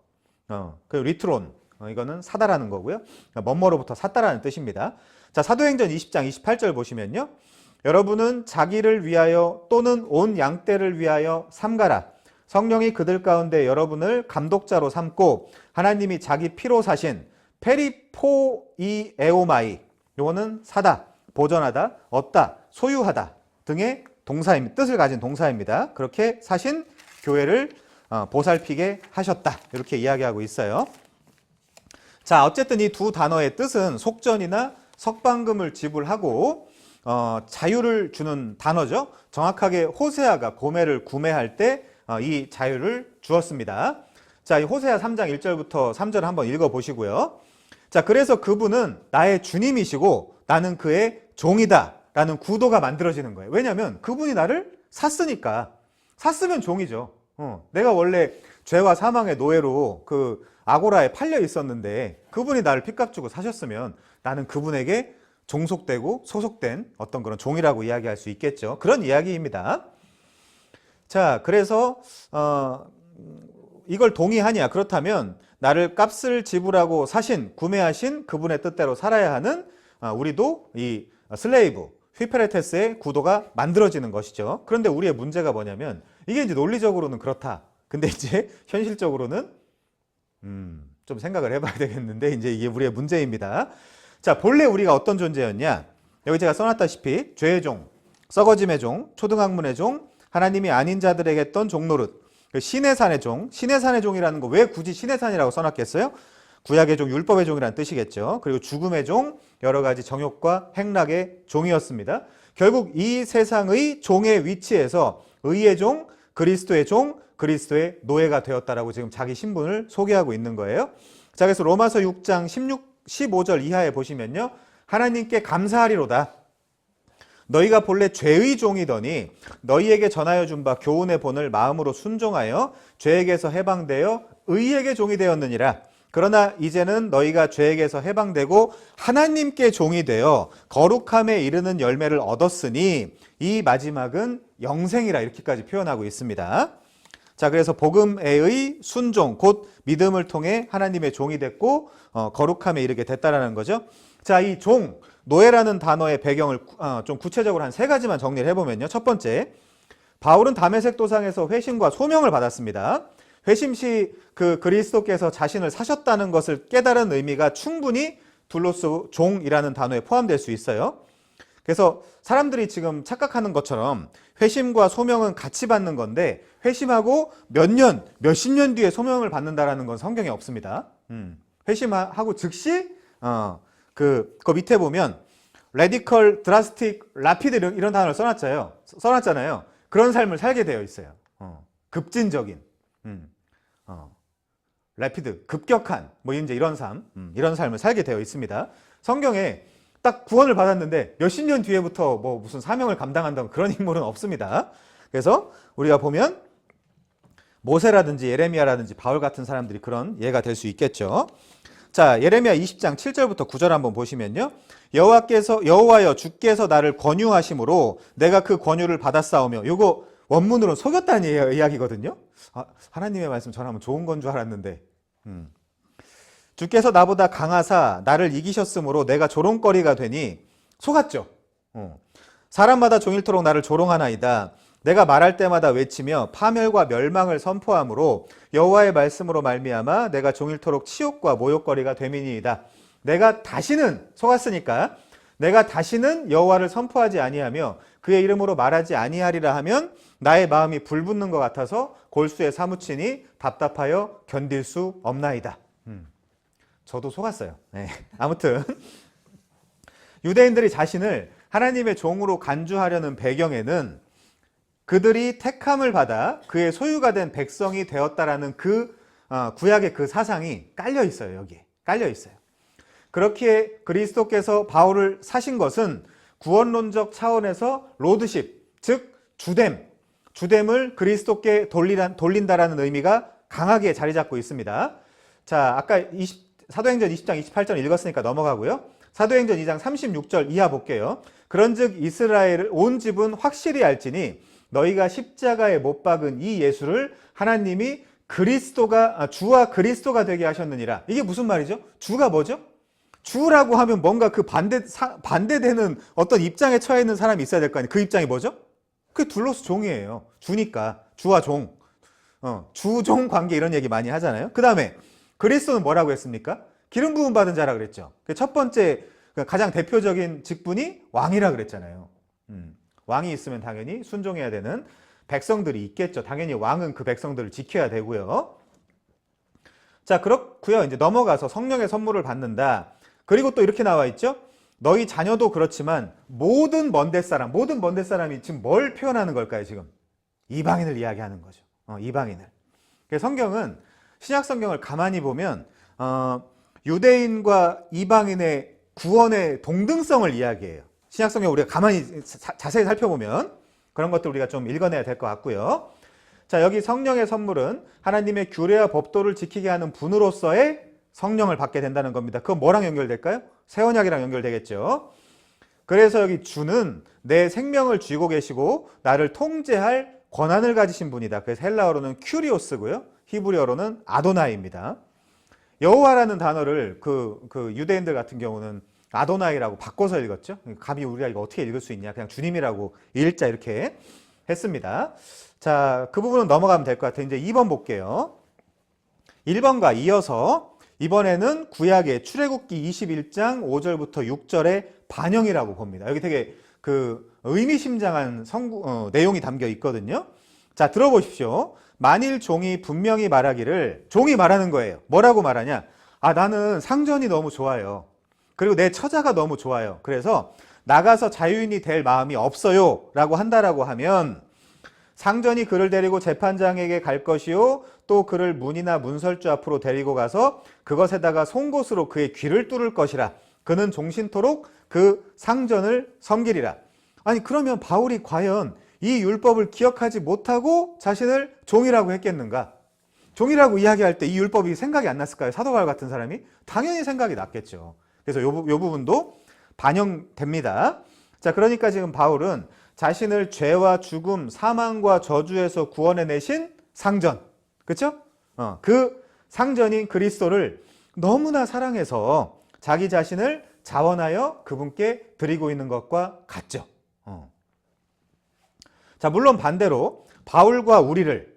그 리트론, 이거는 사다라는 거고요. 뭐뭐로부터 샀다라는 뜻입니다. 자, 사도행전 20장 28절 보시면요. 여러분은 자기를 위하여 또는 온 양떼를 위하여 삼가라. 성령이 그들 가운데 여러분을 감독자로 삼고 하나님이 자기 피로 사신 페리포이에오마이, 요거는 사다, 보전하다, 얻다, 소유하다 등의 동사입니다. 뜻을 가진 동사입니다. 그렇게 사신 교회를 보살피게 하셨다. 이렇게 이야기하고 있어요. 자, 어쨌든 이 두 단어의 뜻은 속전이나 석방금을 지불하고 자유를 주는 단어죠. 정확하게 호세아가 고멜을 구매할 때 이 자유를 주었습니다. 자, 이 호세아 3장 1절부터 3절 한번 읽어보시고요. 자, 그래서 그분은 나의 주님이시고 나는 그의 종이다 라는 구도가 만들어지는 거예요. 왜냐하면 그분이 나를 샀으니까. 샀으면 종이죠. 내가 원래 죄와 사망의 노예로 그 아고라에 팔려 있었는데 그분이 나를 핏값 주고 사셨으면 나는 그분에게 종속되고 소속된 어떤 그런 종이라고 이야기할 수 있겠죠. 그런 이야기입니다. 자, 그래서 이걸 동의하냐? 그렇다면 나를 값을 지불하고 사신, 구매하신 그분의 뜻대로 살아야 하는 우리도 이 슬레이브, 휘페레테스의 구도가 만들어지는 것이죠. 그런데 우리의 문제가 뭐냐면 이게 이제 논리적으로는 그렇다. 근데 이제 현실적으로는 좀 생각을 해봐야 되겠는데 이제 이게 우리의 문제입니다. 자, 본래 우리가 어떤 존재였냐? 여기 제가 써놨다시피 죄의 종, 썩어짐의 종, 초등학문의 종, 하나님이 아닌 자들에게 했던 종노릇, 신의 산의 종, 신의 산의 종이라는 거 왜 굳이 신의 산이라고 써놨겠어요? 구약의 종, 율법의 종이라는 뜻이겠죠. 그리고 죽음의 종, 여러 가지 정욕과 행락의 종이었습니다. 결국 이 세상의 종의 위치에서 의의 종, 그리스도의 종, 그리스도의 노예가 되었다라고 지금 자기 신분을 소개하고 있는 거예요. 자, 그래서 로마서 6장 15절 이하에 보시면요. 하나님께 감사하리로다. 너희가 본래 죄의 종이더니 너희에게 전하여 준 바 교훈의 본을 마음으로 순종하여 죄에게서 해방되어 의에게 종이 되었느니라. 그러나 이제는 너희가 죄에게서 해방되고 하나님께 종이 되어 거룩함에 이르는 열매를 얻었으니 이 마지막은 영생이라 이렇게까지 표현하고 있습니다. 자, 그래서 복음에의 순종, 곧 믿음을 통해 하나님의 종이 됐고 거룩함에 이르게 됐다라는 거죠. 자, 이 종, 노예라는 단어의 배경을 좀 구체적으로 한 3가지만 정리를 해보면요. 첫 번째, 바울은 다메섹 도상에서 회심과 소명을 받았습니다. 회심 시 그 그리스도께서 자신을 사셨다는 것을 깨달은 의미가 충분히 둘로스 종이라는 단어에 포함될 수 있어요. 그래서 사람들이 지금 착각하는 것처럼 회심과 소명은 같이 받는 건데 회심하고 몇 년, 몇십 년 뒤에 소명을 받는다라는 건 성경에 없습니다. 회심하고 즉시 그 밑에 보면 radical, drastic, rapid 이런 단어를 써놨잖아요. 그런 삶을 살게 되어 있어요. 급진적인, rapid, 급격한 뭐 이제 이런 삶을 살게 되어 있습니다. 성경에 딱 구원을 받았는데 몇십 년 뒤에부터 뭐 무슨 사명을 감당한다는 그런 인물은 없습니다. 그래서 우리가 보면 모세라든지 예레미야라든지 바울 같은 사람들이 그런 예가 될 수 있겠죠. 자, 예레미야 20장 7절부터 9절 한번 보시면요. 여호와여 주께서 나를 권유하심으로 내가 그 권유를 받았사오며, 요거 원문으로는 속였다는 이야기거든요. 하나님의 말씀 전하면 좋은 건 줄 알았는데 주께서 나보다 강하사 나를 이기셨으므로 내가 조롱거리가 되니 속았죠. 사람마다 종일토록 나를 조롱하나이다. 내가 말할 때마다 외치며 파멸과 멸망을 선포함으로 여호와의 말씀으로 말미암아 내가 종일토록 치욕과 모욕거리가 됨이니이다. 내가 다시는 속았으니까 내가 다시는 여호와를 선포하지 아니하며 그의 이름으로 말하지 아니하리라 하면 나의 마음이 불붙는 것 같아서 골수에 사무치니 답답하여 견딜 수 없나이다. 저도 속았어요. 네. 아무튼 유대인들이 자신을 하나님의 종으로 간주하려는 배경에는 그들이 택함을 받아 그의 소유가 된 백성이 되었다라는 그 구약의 그 사상이 깔려 있어요. 여기에 깔려 있어요. 그렇기에 그리스도께서 바울을 사신 것은 구원론적 차원에서 로드십, 즉 주됨을 그리스도께 돌린다라는 의미가 강하게 자리 잡고 있습니다. 자, 아까 사도행전 20장 28절 읽었으니까 넘어가고요. 사도행전 2장 36절 이하 볼게요. 그런즉 이스라엘 온 집은 확실히 알지니 너희가 십자가에 못 박은 이 예수를 하나님이 주와 그리스도가 되게 하셨느니라. 이게 무슨 말이죠? 주가 뭐죠? 주라고 하면 뭔가 그 반대되는 어떤 입장에 처해 있는 사람이 있어야 될 거 아니에요. 그 입장이 뭐죠? 그게 둘로스 종이에요. 주니까. 주와 종. 주종 관계 이런 얘기 많이 하잖아요. 그 다음에 그리스도는 뭐라고 했습니까? 기름 부음 받은 자라 그랬죠. 첫 번째 가장 대표적인 직분이 왕이라 그랬잖아요. 왕이 있으면 당연히 순종해야 되는 백성들이 있겠죠. 당연히 왕은 그 백성들을 지켜야 되고요. 자, 그렇고요. 이제 넘어가서 성령의 선물을 받는다. 그리고 또 이렇게 나와 있죠. 너희 자녀도 그렇지만 모든 먼데 사람이 지금 뭘 표현하는 걸까요? 지금 이방인을 이야기하는 거죠. 이방인을. 성경은 신약 성경을 가만히 보면 유대인과 이방인의 구원의 동등성을 이야기해요. 신약 성경 우리가 가만히 자세히 살펴보면 그런 것들 우리가 좀 읽어내야 될 것 같고요. 자, 여기 성령의 선물은 하나님의 규례와 법도를 지키게 하는 분으로서의 성령을 받게 된다는 겁니다. 그건 뭐랑 연결될까요? 새 언약이랑 연결되겠죠. 그래서 여기 주는 내 생명을 쥐고 계시고 나를 통제할 권한을 가지신 분이다. 그래서 헬라어로는 큐리오스고요. 히브리어로는 아도나이입니다. 여호와라는 단어를 그 유대인들 같은 경우는 아도나이라고 바꿔서 읽었죠. 감히 우리가 이거 어떻게 읽을 수 있냐. 그냥 주님이라고 읽자 이렇게 했습니다. 자, 그 부분은 넘어가면 될 것 같아요. 이제 2번 볼게요. 1번과 이어서 이번에는 구약의 출애굽기 21장 5절부터 6절의 반영이라고 봅니다. 여기 되게 의미심장한 내용이 담겨 있거든요. 자, 들어보십시오. 만일 종이 분명히 말하기를, 종이 말하는 거예요. 뭐라고 말하냐? 나는 상전이 너무 좋아요. 그리고 내 처자가 너무 좋아요. 그래서 나가서 자유인이 될 마음이 없어요. 라고 한다라고 하면 상전이 그를 데리고 재판장에게 갈 것이요. 또 그를 문이나 문설주 앞으로 데리고 가서 그것에다가 송곳으로 그의 귀를 뚫을 것이라. 그는 종신토록 그 상전을 섬기리라. 아니, 그러면 바울이 과연 이 율법을 기억하지 못하고 자신을 종이라고 했겠는가? 종이라고 이야기할 때 이 율법이 생각이 안 났을까요? 사도 바울 같은 사람이? 당연히 생각이 났겠죠. 그래서 요 부분도 반영됩니다. 자, 그러니까 지금 바울은 자신을 죄와 죽음, 사망과 저주에서 구원해내신 상전. 그렇죠? 그 상전인 그리스도를 너무나 사랑해서 자기 자신을 자원하여 그분께 드리고 있는 것과 같죠. 자, 물론 반대로 바울과 우리를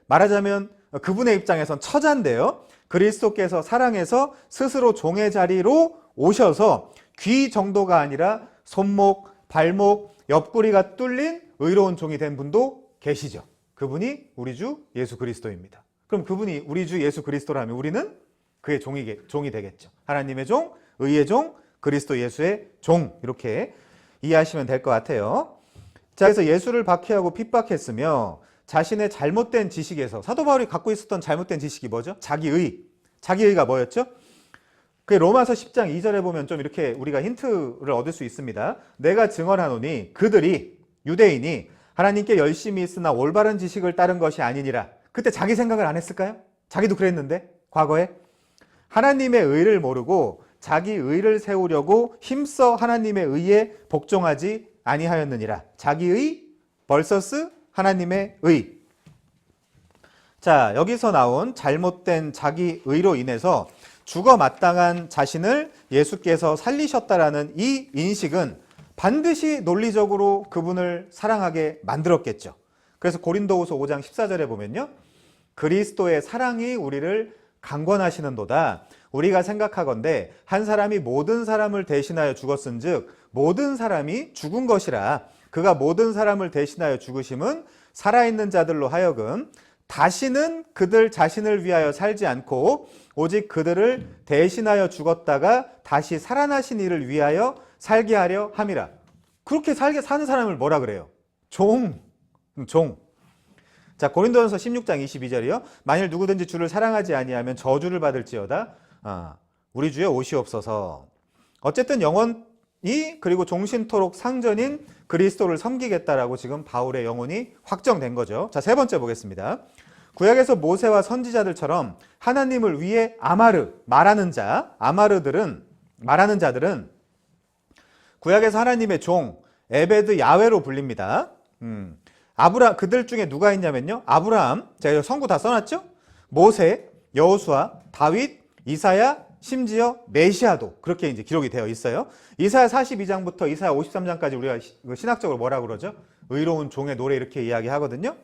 말하자면 그분의 입장에선 처자인데요. 그리스도께서 사랑해서 스스로 종의 자리로 오셔서 귀 정도가 아니라 손목, 발목, 옆구리가 뚫린 의로운 종이 된 분도 계시죠. 그분이 우리 주 예수 그리스도입니다. 그럼 그분이 우리 주 예수 그리스도라면 우리는 그의 종이 되겠죠. 하나님의 종, 의의 종, 그리스도 예수의 종, 이렇게 이해하시면 될 것 같아요. 자, 그래서 예수를 박해하고 핍박했으며 자신의 잘못된 지식에서, 사도 바울이 갖고 있었던 잘못된 지식이 뭐죠? 자기의가 뭐였죠? 그 로마서 10장 2절에 보면 좀 이렇게 우리가 힌트를 얻을 수 있습니다. 내가 증언하노니 그들이, 유대인이 하나님께 열심히 있으나 올바른 지식을 따른 것이 아니니라. 그때 자기 생각을 안 했을까요? 자기도 그랬는데, 과거에 하나님의 의를 모르고 자기 의를 세우려고 힘써 하나님의 의에 복종하지 아니하였느니라. 자기의 vs 하나님의 의. 자, 여기서 나온 잘못된 자기 의로 인해서 죽어 마땅한 자신을 예수께서 살리셨다라는 이 인식은 반드시 논리적으로 그분을 사랑하게 만들었겠죠. 그래서 고린도후서 5장 14절에 보면요, 그리스도의 사랑이 우리를 강권하시는도다. 우리가 생각하건대 한 사람이 모든 사람을 대신하여 죽었은즉 모든 사람이 죽은 것이라. 그가 모든 사람을 대신하여 죽으심은 살아있는 자들로 하여금 다시는 그들 자신을 위하여 살지 않고 오직 그들을 대신하여 죽었다가 다시 살아나신 이를 위하여 살게 하려 함이라. 그렇게 사는 사람을 뭐라 그래요? 종. 자, 고린도전서 16장 22절이요. 만일 누구든지 주를 사랑하지 아니하면 저주를 받을지어다. 우리 주에 오시옵소서. 어쨌든 영원히 그리고 종신토록 상전인 그리스도를 섬기겠다라고 지금 바울의 영혼이 확정된 거죠. 자, 세 번째 보겠습니다. 구약에서 모세와 선지자들처럼 하나님을 위해 말하는 자들은 구약에서 하나님의 종 에베드 야훼로 불립니다. 그들 중에 누가 있냐면요, 아브라함, 제가 성구 다 써놨죠? 모세, 여호수아, 다윗, 이사야, 심지어 메시아도 그렇게 이제 기록이 되어 있어요. 이사야 42장부터 이사야 53장까지 우리가 신학적으로 뭐라고 그러죠? 의로운 종의 노래, 이렇게 이야기하거든요.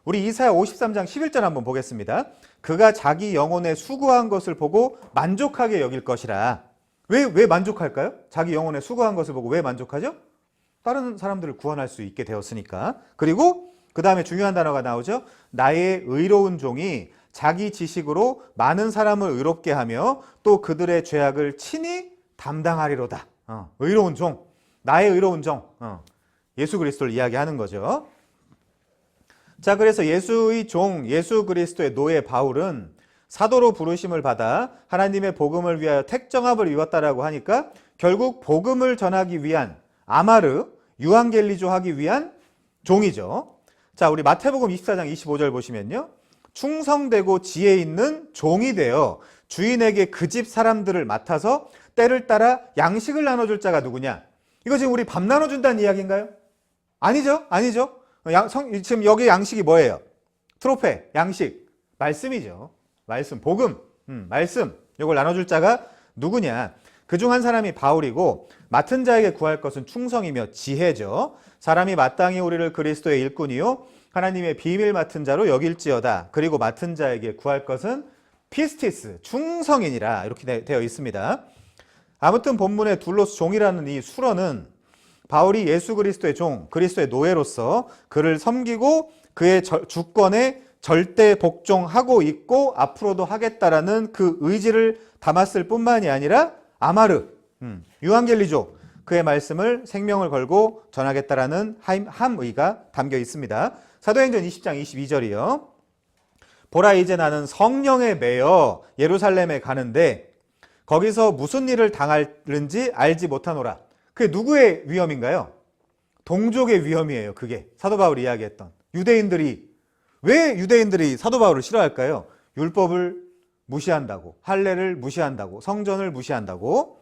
우리 이사야 53장 11절 한번 보겠습니다. 그가 자기 영혼에 수고한 것을 보고 만족하게 여길 것이라. 왜 만족할까요? 자기 영혼에 수고한 것을 보고 왜 만족하죠? 다른 사람들을 구원할 수 있게 되었으니까. 그리고 그 다음에 중요한 단어가 나오죠. 나의 의로운 종이 자기 지식으로 많은 사람을 의롭게 하며 또 그들의 죄악을 친히 담당하리로다. 의로운 종, 나의 의로운 종, 예수 그리스도를 이야기하는 거죠. 자, 그래서 예수의 종, 예수 그리스도의 노예 바울은 사도로 부르심을 받아 하나님의 복음을 위하여 택정함을 입었다라고 하니까 결국 복음을 전하기 위한 유앙겔리조 하기 위한 종이죠. 자, 우리 마태복음 24장 25절 보시면요, 충성되고 지혜 있는 종이 되어 주인에게 그 집 사람들을 맡아서 때를 따라 양식을 나눠줄 자가 누구냐? 이거 지금 우리 밥 나눠준다는 이야기인가요? 아니죠. 지금 여기 양식이 뭐예요? 트로페, 양식, 말씀이죠. 말씀, 복음, 말씀. 이걸 나눠줄 자가 누구냐? 그중 한 사람이 바울이고 맡은 자에게 구할 것은 충성이며 지혜죠. 사람이 마땅히 우리를 그리스도의 일꾼이요 하나님의 비밀 맡은 자로 여길지어다. 그리고 맡은 자에게 구할 것은 피스티스, 충성이니라. 이렇게 되어 있습니다. 아무튼 본문의 둘로스 종이라는 이 수어는 바울이 예수 그리스도의 종, 그리스도의 노예로서 그를 섬기고 그의 주권에 절대 복종하고 있고 앞으로도 하겠다라는 그 의지를 담았을 뿐만이 아니라 유앙겔리조, 그의 말씀을 생명을 걸고 전하겠다라는 함의가 담겨 있습니다. 사도행전 20장 22절이요. 보라, 이제 나는 성령에 매여 예루살렘에 가는데 거기서 무슨 일을 당할는지 알지 못하노라. 그게 누구의 위험인가요? 동족의 위험이에요. 그게 사도 바울이 이야기했던. 왜 유대인들이 사도 바울을 싫어할까요? 율법을 무시한다고, 할례를 무시한다고, 성전을 무시한다고.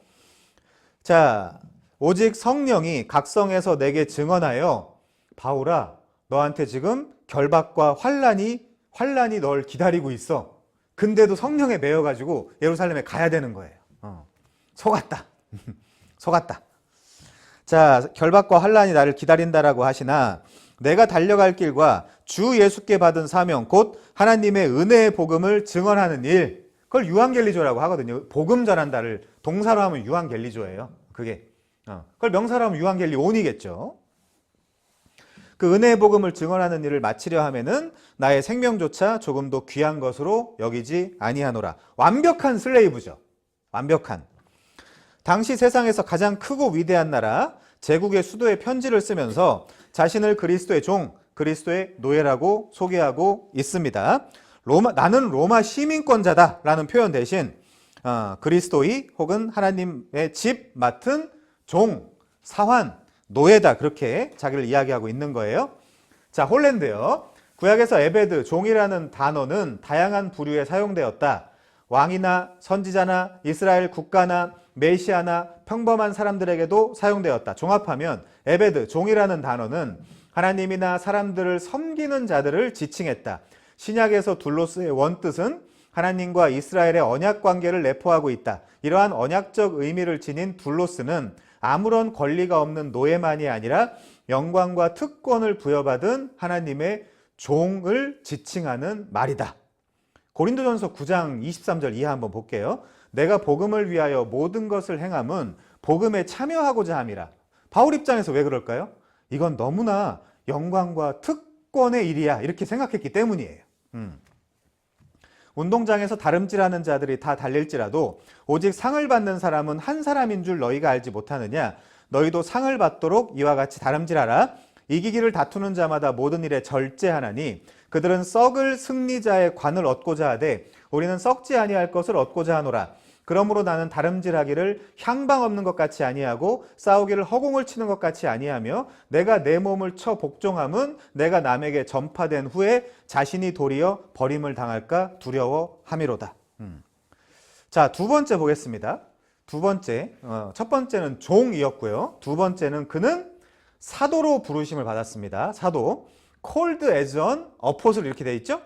자, 오직 성령이 각성해서 내게 증언하여 바울아, 너한테 지금 결박과 환란이 널 기다리고 있어. 근데도 성령에 매여가지고 예루살렘에 가야 되는 거예요. 속았다. 속았다. 자, 결박과 환란이 나를 기다린다라고 하시나 내가 달려갈 길과 주 예수께 받은 사명 곧 하나님의 은혜의 복음을 증언하는 일, 그걸 유앙겔리조라고 하거든요. 복음 전한다를 동사로 하면 유앙겔리조예요. 그게 그걸 명사로 하면 유앙겔리온이겠죠. 그 은혜의 복음을 증언하는 일을 마치려 하면은 나의 생명조차 조금도 귀한 것으로 여기지 아니하노라. 완벽한 슬레이브죠. 완벽한. 당시 세상에서 가장 크고 위대한 나라 제국의 수도에 편지를 쓰면서 자신을 그리스도의 종, 그리스도의 노예라고 소개하고 있습니다. 나는 로마 시민권자다라는 표현 대신 그리스도의 혹은 하나님의 집 맡은 종, 사환, 노예다, 그렇게 자기를 이야기하고 있는 거예요. 자, 홀랜드요. 구약에서 에베드, 종이라는 단어는 다양한 부류에 사용되었다. 왕이나 선지자나 이스라엘 국가나 메시아나 평범한 사람들에게도 사용되었다. 종합하면 에베드, 종이라는 단어는 하나님이나 사람들을 섬기는 자들을 지칭했다. 신약에서 둘로스의 원뜻은 하나님과 이스라엘의 언약 관계를 내포하고 있다. 이러한 언약적 의미를 지닌 둘로스는 아무런 권리가 없는 노예만이 아니라 영광과 특권을 부여받은 하나님의 종을 지칭하는 말이다. 고린도전서 9장 23절 이하 한번 볼게요. 내가 복음을 위하여 모든 것을 행함은 복음에 참여하고자 함이라. 바울 입장에서 왜 그럴까요? 이건 너무나 영광과 특권의 일이야, 이렇게 생각했기 때문이에요. 운동장에서 다름질하는 자들이 다 달릴지라도 오직 상을 받는 사람은 한 사람인 줄 너희가 알지 못하느냐. 너희도 상을 받도록 이와 같이 다름질하라. 이기기를 다투는 자마다 모든 일에 절제하나니 그들은 썩을 승리자의 관을 얻고자 하되 우리는 썩지 아니할 것을 얻고자 하노라. 그러므로 나는 다름질하기를 향방 없는 것 같이 아니하고 싸우기를 허공을 치는 것 같이 아니하며 내가 내 몸을 쳐 복종함은 내가 남에게 전파된 후에 자신이 도리어 버림을 당할까 두려워함이로다. 자, 두 번째 보겠습니다. 두 번째, 첫 번째는 종이었고요. 두 번째는 그는 사도로 부르심을 받았습니다. 사도, called as an apostle 이렇게 되어 있죠.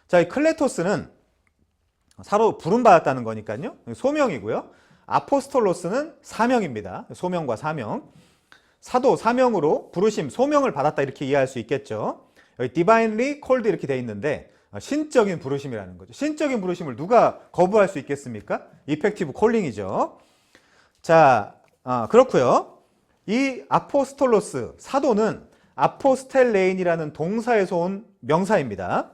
자, 이 클레토스는 사로 부름받았다는 거니까요. 소명이고요. 아포스톨로스는 사명입니다. 소명과 사명. 사도, 사명으로 부르심, 소명을 받았다 이렇게 이해할 수 있겠죠. 여기 divinely called 이렇게 돼 있는데 신적인 부르심이라는 거죠. 신적인 부르심을 누가 거부할 수 있겠습니까? 이펙티브 콜링이죠. 자, 그렇고요. 이 아포스톨로스, 사도는 아포스텔레인이라는 동사에서 온 명사입니다.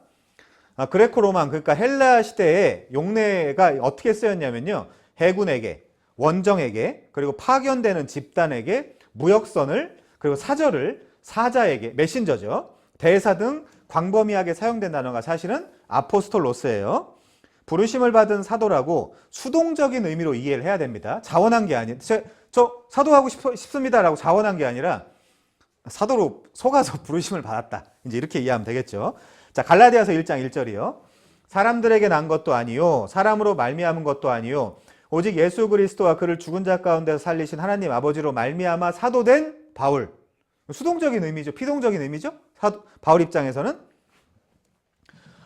그레코로만, 그러니까 헬라 시대에 용례가 어떻게 쓰였냐면요. 해군에게, 원정에게, 그리고 파견되는 집단에게 무역선을, 그리고 사절을 사자에게, 메신저죠. 대사 등 광범위하게 사용된 단어가 사실은 아포스톨로스예요. 부르심을 받은 사도라고 수동적인 의미로 이해를 해야 됩니다. 자원한 게 아니에요. 저 사도하고 싶습니다라고 자원한 게 아니라 사도로 속아서 부르심을 받았다. 이제 이렇게 이해하면 되겠죠. 자, 갈라디아서 1장 1절이요. 사람들에게 난 것도 아니요 사람으로 말미암은 것도 아니요 오직 예수 그리스도와 그를 죽은 자 가운데서 살리신 하나님 아버지로 말미암아 사도된 바울. 수동적인 의미죠. 피동적인 의미죠. 바울 입장에서는.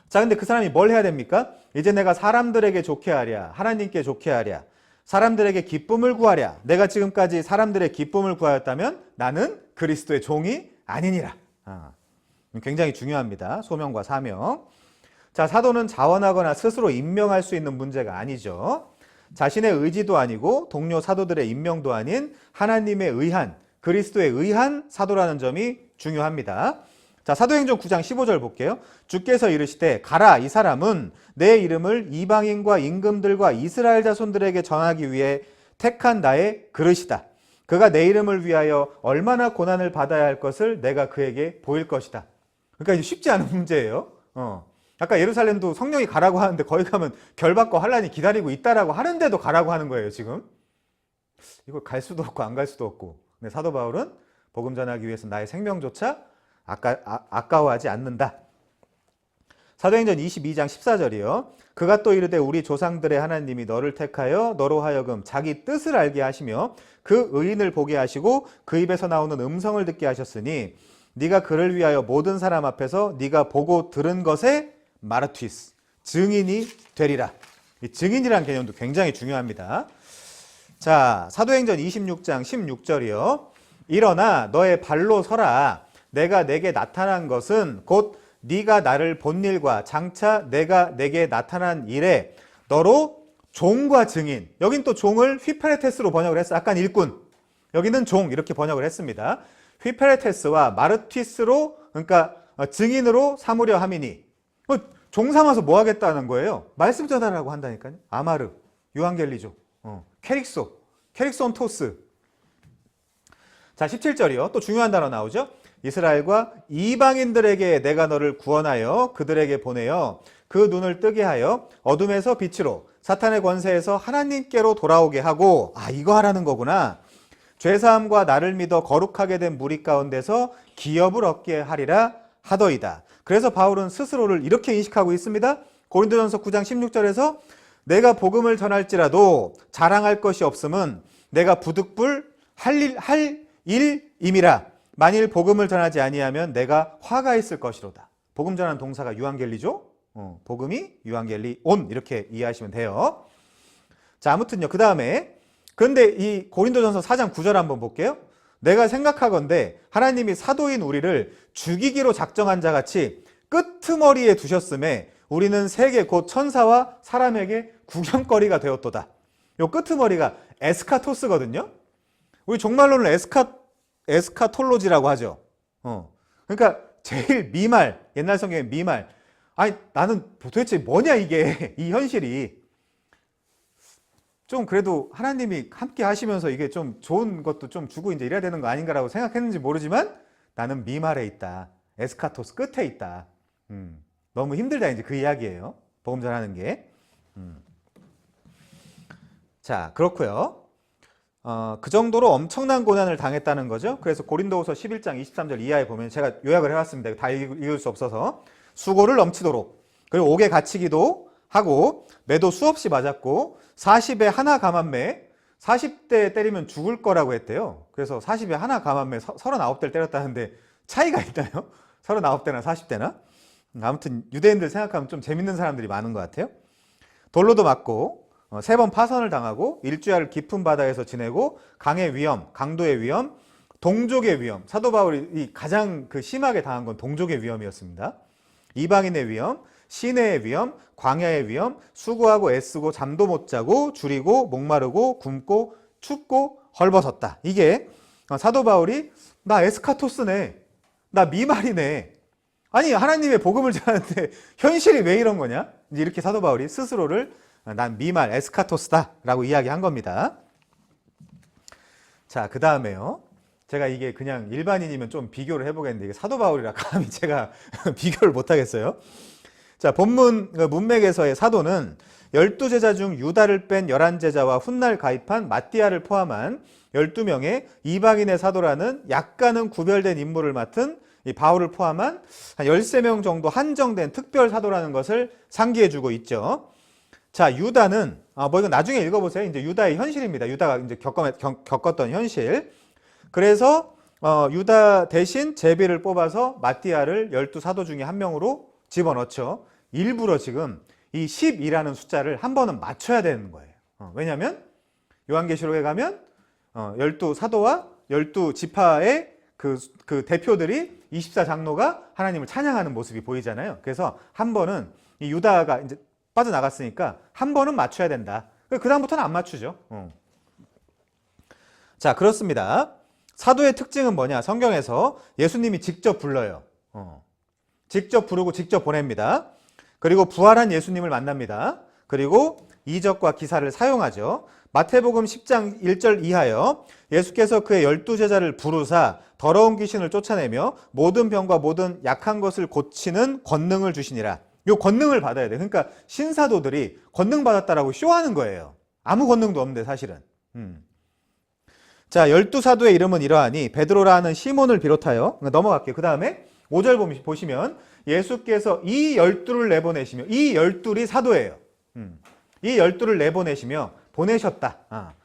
자, 근데 그 사람이 뭘 해야 됩니까? 이제 내가 사람들에게 좋게 하랴, 하나님께 좋게 하랴, 사람들에게 기쁨을 구하랴. 내가 지금까지 사람들의 기쁨을 구하였다면 나는 그리스도의 종이 아니니라. 굉장히 중요합니다. 소명과 사명. 자, 사도는 자원하거나 스스로 임명할 수 있는 문제가 아니죠. 자신의 의지도 아니고 동료 사도들의 임명도 아닌 하나님의 의한, 그리스도의 의한 사도라는 점이 중요합니다. 자, 사도행전 9장 15절 볼게요. 주께서 이르시되 가라, 이 사람은 내 이름을 이방인과 임금들과 이스라엘 자손들에게 전하기 위해 택한 나의 그릇이다. 그가 내 이름을 위하여 얼마나 고난을 받아야 할 것을 내가 그에게 보일 것이다. 그러니까 이제 쉽지 않은 문제예요. 아까 예루살렘도 성령이 가라고 하는데 거기 가면 결박과 환란이 기다리고 있다라고 하는데도 가라고 하는 거예요, 지금. 이걸 갈 수도 없고 안 갈 수도 없고. 근데 사도 바울은 복음 전하기 위해서 나의 생명조차 아까워하지 않는다. 사도행전 22장 14절이요. 그가 또 이르되 우리 조상들의 하나님이 너를 택하여 너로 하여금 자기 뜻을 알게 하시며 그 의인을 보게 하시고 그 입에서 나오는 음성을 듣게 하셨으니 네가 그를 위하여 모든 사람 앞에서 네가 보고 들은 것의 마르튀스, 증인이 되리라. 이 증인이라는 개념도 굉장히 중요합니다. 자, 사도행전 26장 16절이요. 일어나 너의 발로 서라. 내가 내게 나타난 것은 곧 네가 나를 본 일과 장차 내가 내게 나타난 일에 너로 종과 증인. 여긴 또 종을 휘페레테스로 번역을 했어. 약간 일꾼. 여기는 종 이렇게 번역을 했습니다. 휘페레테스와 마르튀스로, 그러니까 증인으로 삼으려 함이니. 종 삼아서 뭐 하겠다는 거예요? 말씀 전하라고 한다니까요. 아마르, 유앙겔리조, 케릭손 토스. 자, 17절이요. 또 중요한 단어 나오죠. 이스라엘과 이방인들에게 내가 너를 구원하여 그들에게 보내어 그 눈을 뜨게 하여 어둠에서 빛으로 사탄의 권세에서 하나님께로 돌아오게 하고, 이거 하라는 거구나. 죄사함과 나를 믿어 거룩하게 된 무리 가운데서 기업을 얻게 하리라 하더이다. 그래서 바울은 스스로를 이렇게 인식하고 있습니다. 고린도전서 9장 16절에서 내가 복음을 전할지라도 자랑할 것이 없음은 내가 부득불 할 일임이라. 만일 복음을 전하지 아니하면 내가 화가 있을 것이로다. 복음 전하는 동사가 유앙겔리죠. 복음이 유앙겔리온 이렇게 이해하시면 돼요. 자, 아무튼요. 그 다음에 그런데 이 고린도전서 4장 9절 한번 볼게요. 내가 생각하건대 하나님이 사도인 우리를 죽이기로 작정한 자같이 끄트머리에 두셨음에 우리는 세계 곧 천사와 사람에게 구경거리가 되었도다. 요 끄트머리가 에스카토스거든요. 우리 종말론을 에스카톨로지라고 하죠. 그러니까 제일 미말, 옛날 성경의 미말. 아니 나는 도대체 뭐냐 이게 이 현실이. 좀 그래도 하나님이 함께 하시면서 이게 좀 좋은 것도 좀 주고 이제 이래야 되는 거 아닌가라고 생각했는지 모르지만 나는 미말에 있다. 에스카토스 끝에 있다. 너무 힘들다 이제 그 이야기예요. 복음 전하는 게. 자, 그렇고요. 그 정도로 엄청난 고난을 당했다는 거죠. 그래서 고린도후서 11장 23절 이하에 보면 제가 요약을 해왔습니다. 다 읽을 수 없어서. 수고를 넘치도록, 그리고 옥에 갇히기도 하고 매도 수없이 맞았고 40에 하나 감한매, 40대 때리면 죽을 거라고 했대요. 그래서 40에 하나 감한매 39대를 때렸다는데 차이가 있나요? 39대나 40대나? 아무튼 유대인들 생각하면 좀 재밌는 사람들이 많은 것 같아요. 돌로도 맞고 3번 파선을 당하고 일주야를 깊은 바다에서 지내고 강의 위험, 강도의 위험, 동족의 위험. 사도 바울이 가장 심하게 당한 건 동족의 위험이었습니다. 이방인의 위험, 시내의 위험, 광야의 위험, 수고하고 애쓰고 잠도 못 자고 줄이고 목마르고 굶고 춥고 헐벗었다. 이게 사도 바울이 나 에스카토스네, 나 미말이네. 아니 하나님의 복음을 전하는데 현실이 왜 이런 거냐? 이제 이렇게 사도 바울이 스스로를 난 미말 에스카토스다 라고 이야기한 겁니다. 자, 그 다음에요. 제가 이게 그냥 일반인이면 좀 비교를 해보겠는데 이게 사도 바울이라 감히 제가 비교를 못하겠어요. 자, 본문 문맥에서의 사도는 12제자 중 유다를 뺀 11제자와 훗날 가입한 마띠아를 포함한 12명의 이방인의 사도라는 약간은 구별된 임무를 맡은 이 바울을 포함한 한 13명 정도 한정된 특별 사도라는 것을 상기해주고 있죠. 자, 유다는 이거 나중에 읽어보세요. 이제 유다의 현실입니다. 유다가 이제 겪었던 현실. 그래서 유다 대신 제비를 뽑아서 마띠아를 12사도 중에 한 명으로 집어넣죠. 일부러 지금 이 12라는 숫자를 한 번은 맞춰야 되는 거예요. 왜냐하면 요한계시록에 가면 12사도와 12지파의 그 대표들이 24장로가 하나님을 찬양하는 모습이 보이잖아요. 그래서 한 번은 이 유다가 이제 빠져나갔으니까 한 번은 맞춰야 된다. 그 다음부터는 안 맞추죠. 자, 그렇습니다. 사도의 특징은 뭐냐? 성경에서 예수님이 직접 불러요. 직접 부르고 직접 보냅니다. 그리고 부활한 예수님을 만납니다. 그리고 이적과 기사를 사용하죠. 마태복음 10장 1절 이하여 예수께서 그의 12제자를 부르사 더러운 귀신을 쫓아내며 모든 병과 모든 약한 것을 고치는 권능을 주시니라. 요 권능을 받아야 돼. 그러니까 신사도들이 권능 받았다라고 쇼하는 거예요. 아무 권능도 없는데 사실은. 자, 12사도의 이름은 이러하니 베드로라 하는 시몬을 비롯하여, 넘어갈게요. 그 다음에 5절 보시면 예수께서 이 12를 내보내시며, 이 12이 사도예요. 이 12를 내보내시며 보내셨다.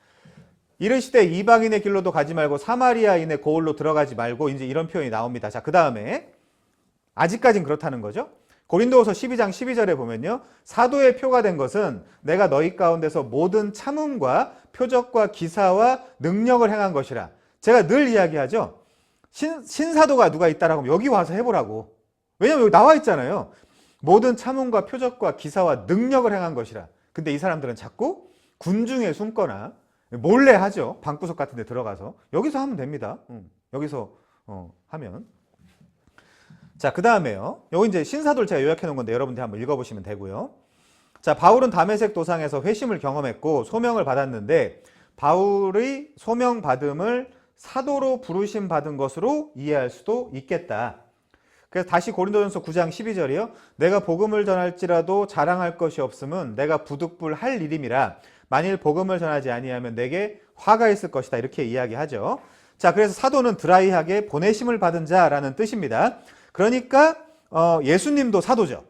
이르시되 이방인의 길로도 가지 말고 사마리아인의 고을로 들어가지 말고 이제 이런 표현이 나옵니다. 자, 그 다음에 아직까진 그렇다는 거죠. 고린도후서 12장 12절에 보면요. 사도의 표가 된 것은 내가 너희 가운데서 모든 참음과 표적과 기사와 능력을 행한 것이라. 제가 늘 이야기하죠. 신사도가 누가 있다라고 하면 여기 와서 해보라고. 왜냐면 여기 나와 있잖아요. 모든 참음과 표적과 기사와 능력을 행한 것이라. 근데 이 사람들은 자꾸 군중에 숨거나 몰래 하죠. 방구석 같은 데 들어가서. 여기서 하면 됩니다. 여기서 하면. 자, 그 다음에요. 여기 이제 신사도를 제가 요약해 놓은 건데 여러분들 한번 읽어보시면 되고요. 자, 바울은 다메섹 도상에서 회심을 경험했고 소명을 받았는데 바울의 소명 받음을 사도로 부르심 받은 것으로 이해할 수도 있겠다. 그래서 다시 고린도전서 9장 12절이요. 내가 복음을 전할지라도 자랑할 것이 없음은 내가 부득불 할 일임이라. 만일 복음을 전하지 아니하면 내게 화가 있을 것이다. 이렇게 이야기하죠. 자, 그래서 사도는 드라이하게 보내심을 받은 자라는 뜻입니다. 그러니까 예수님도 사도죠.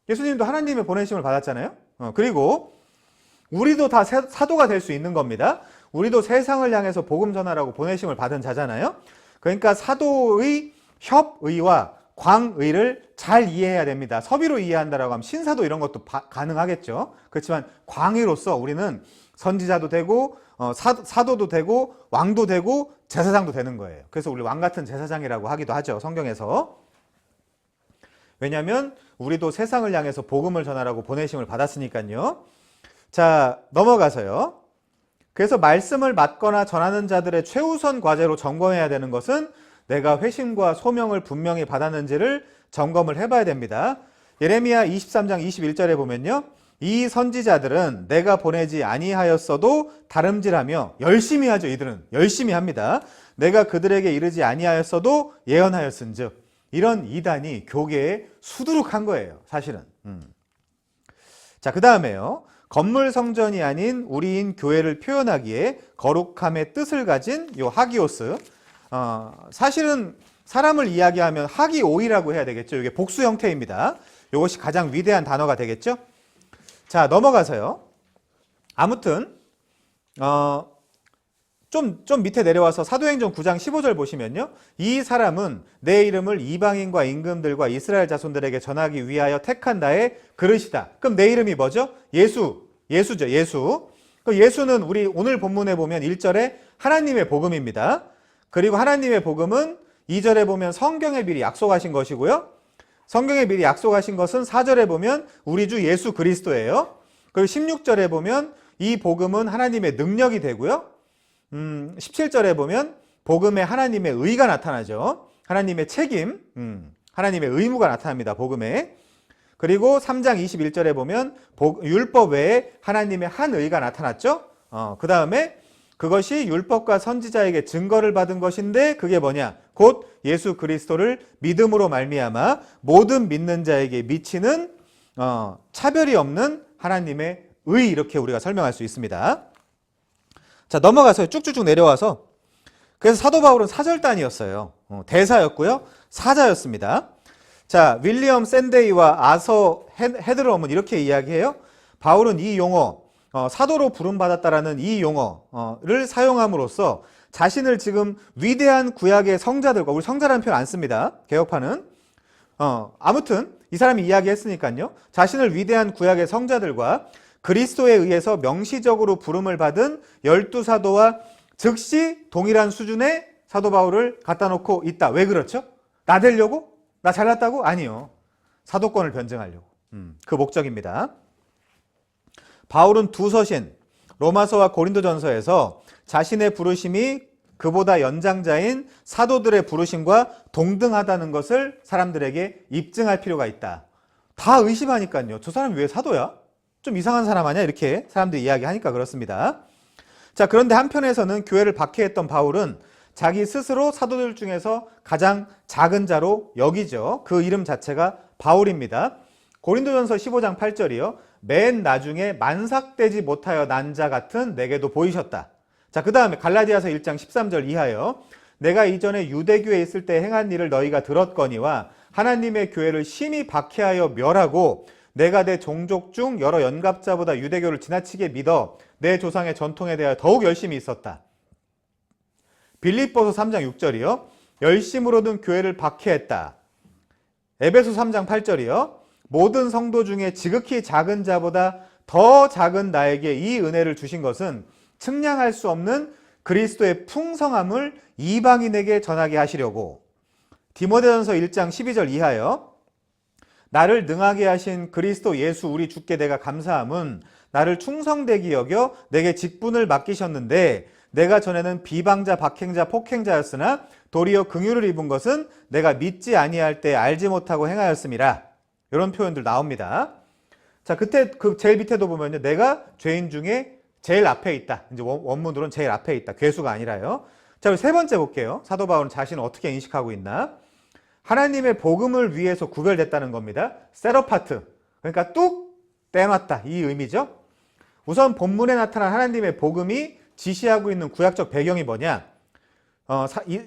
예수님도 하나님의 보내심을 받았잖아요. 그리고 우리도 다 사도가 될 수 있는 겁니다. 우리도 세상을 향해서 복음 전하라고 보내심을 받은 자잖아요. 그러니까 사도의 협의와 광의를 잘 이해해야 됩니다. 서비로 이해한다라고 하면 신사도 이런 것도 가능하겠죠. 그렇지만 광의로서 우리는 선지자도 되고 사도도 되고 왕도 되고 제사장도 되는 거예요. 그래서 우리 왕 같은 제사장이라고 하기도 하죠. 성경에서. 왜냐하면 우리도 세상을 향해서 복음을 전하라고 보내심을 받았으니까요. 자, 넘어가서요. 그래서 말씀을 맡거나 전하는 자들의 최우선 과제로 점검해야 되는 것은 내가 회심과 소명을 분명히 받았는지를 점검을 해봐야 됩니다. 예레미야 23장 21절에 보면요. 이 선지자들은 내가 보내지 아니하였어도 다름질하며 열심히 하죠. 이들은 열심히 합니다. 내가 그들에게 이르지 아니하였어도 예언하였은즉. 이런 이단이 교계에 수두룩한 거예요. 사실은. 자, 그 다음에요. 건물 성전이 아닌 우리인 교회를 표현하기에 거룩함의 뜻을 가진 요 하기오스. 사실은 사람을 이야기하면 하기오이라고 해야 되겠죠. 이게 복수 형태입니다. 이것이 가장 위대한 단어가 되겠죠. 자, 넘어가서요. 아무튼 좀 밑에 내려와서 사도행전 9장 15절 보시면요. 이 사람은 내 이름을 이방인과 임금들과 이스라엘 자손들에게 전하기 위하여 택한 나의 그릇이다. 그럼 내 이름이 뭐죠? 예수죠. 예수. 그 예수는 우리 오늘 본문에 보면 1절에 하나님의 복음입니다. 그리고 하나님의 복음은 2절에 보면 성경에 미리 약속하신 것이고요. 성경에 미리 약속하신 것은 4절에 보면 우리 주 예수 그리스도예요. 그리고 16절에 보면 이 복음은 하나님의 능력이 되고요. 17절에 보면 복음에 하나님의 의가 나타나죠. 하나님의 책임, 하나님의 의무가 나타납니다. 복음에. 그리고 3장 21절에 보면 율법 외에 하나님의 한 의가 나타났죠. 그 다음에 그것이 율법과 선지자에게 증거를 받은 것인데 그게 뭐냐? 곧 예수 그리스도를 믿음으로 말미암아 모든 믿는 자에게 미치는 차별이 없는 하나님의 의, 이렇게 우리가 설명할 수 있습니다. 자, 넘어가서 쭉쭉쭉 내려와서 그래서 사도 바울은 사절단이었어요. 대사였고요. 사자였습니다. 자, 윌리엄 샌데이와 아서 헤드럼은 이렇게 이야기해요. 바울은 이 용어, 사도로 부름받았다라는 이 용어를 사용함으로써 자신을 지금 위대한 구약의 성자들과, 우리 성자라는 표현 안 씁니다. 개혁파는. 아무튼 이 사람이 이야기했으니까요. 자신을 위대한 구약의 성자들과 그리스도에 의해서 명시적으로 부름을 받은 12사도와 즉시 동일한 수준의 사도 바울을 갖다 놓고 있다. 왜 그렇죠? 나 되려고? 나 잘났다고? 아니요. 사도권을 변증하려고. 그 목적입니다. 바울은 두 서신, 로마서와 고린도전서에서 자신의 부르심이 그보다 연장자인 사도들의 부르심과 동등하다는 것을 사람들에게 입증할 필요가 있다. 다 의심하니까요. 저 사람이 왜 사도야? 좀 이상한 사람 아니야? 이렇게 사람들이 이야기하니까 그렇습니다. 자, 그런데 한편에서는 교회를 박해했던 바울은 자기 스스로 사도들 중에서 가장 작은 자로 여기죠. 그 이름 자체가 바울입니다. 고린도전서 15장 8절이요. 맨 나중에 만삭되지 못하여 난 자 같은 내게도 보이셨다. 자, 그 다음에 갈라디아서 1장 13절 이하요. 내가 이전에 유대교에 있을 때 행한 일을 너희가 들었거니와 하나님의 교회를 심히 박해하여 멸하고 내가 내 종족 중 여러 연갑자보다 유대교를 지나치게 믿어 내 조상의 전통에 대하여 더욱 열심히 있었다. 빌립보서 3장 6절이요. 열심으로는 교회를 박해했다. 에베소 3장 8절이요. 모든 성도 중에 지극히 작은 자보다 더 작은 나에게 이 은혜를 주신 것은 측량할 수 없는 그리스도의 풍성함을 이방인에게 전하게 하시려고. 디모데전서 1장 12절 이하여 나를 능하게 하신 그리스도 예수 우리 주께 내가 감사함은 나를 충성되게 여겨 내게 직분을 맡기셨는데 내가 전에는 비방자, 박행자, 폭행자였으나 도리어 긍휼을 입은 것은 내가 믿지 아니할 때 알지 못하고 행하였음이라. 이런 표현들 나옵니다. 자, 그때 그 제일 밑에도 보면요. 내가 죄인 중에 제일 앞에 있다. 이제 원문으로는 제일 앞에 있다. 괴수가 아니라요. 자, 세 번째 볼게요. 사도 바울은 자신을 어떻게 인식하고 있나? 하나님의 복음을 위해서 구별됐다는 겁니다. 셋어파트. 그러니까 뚝 떼놨다. 이 의미죠. 우선 본문에 나타난 하나님의 복음이 지시하고 있는 구약적 배경이 뭐냐?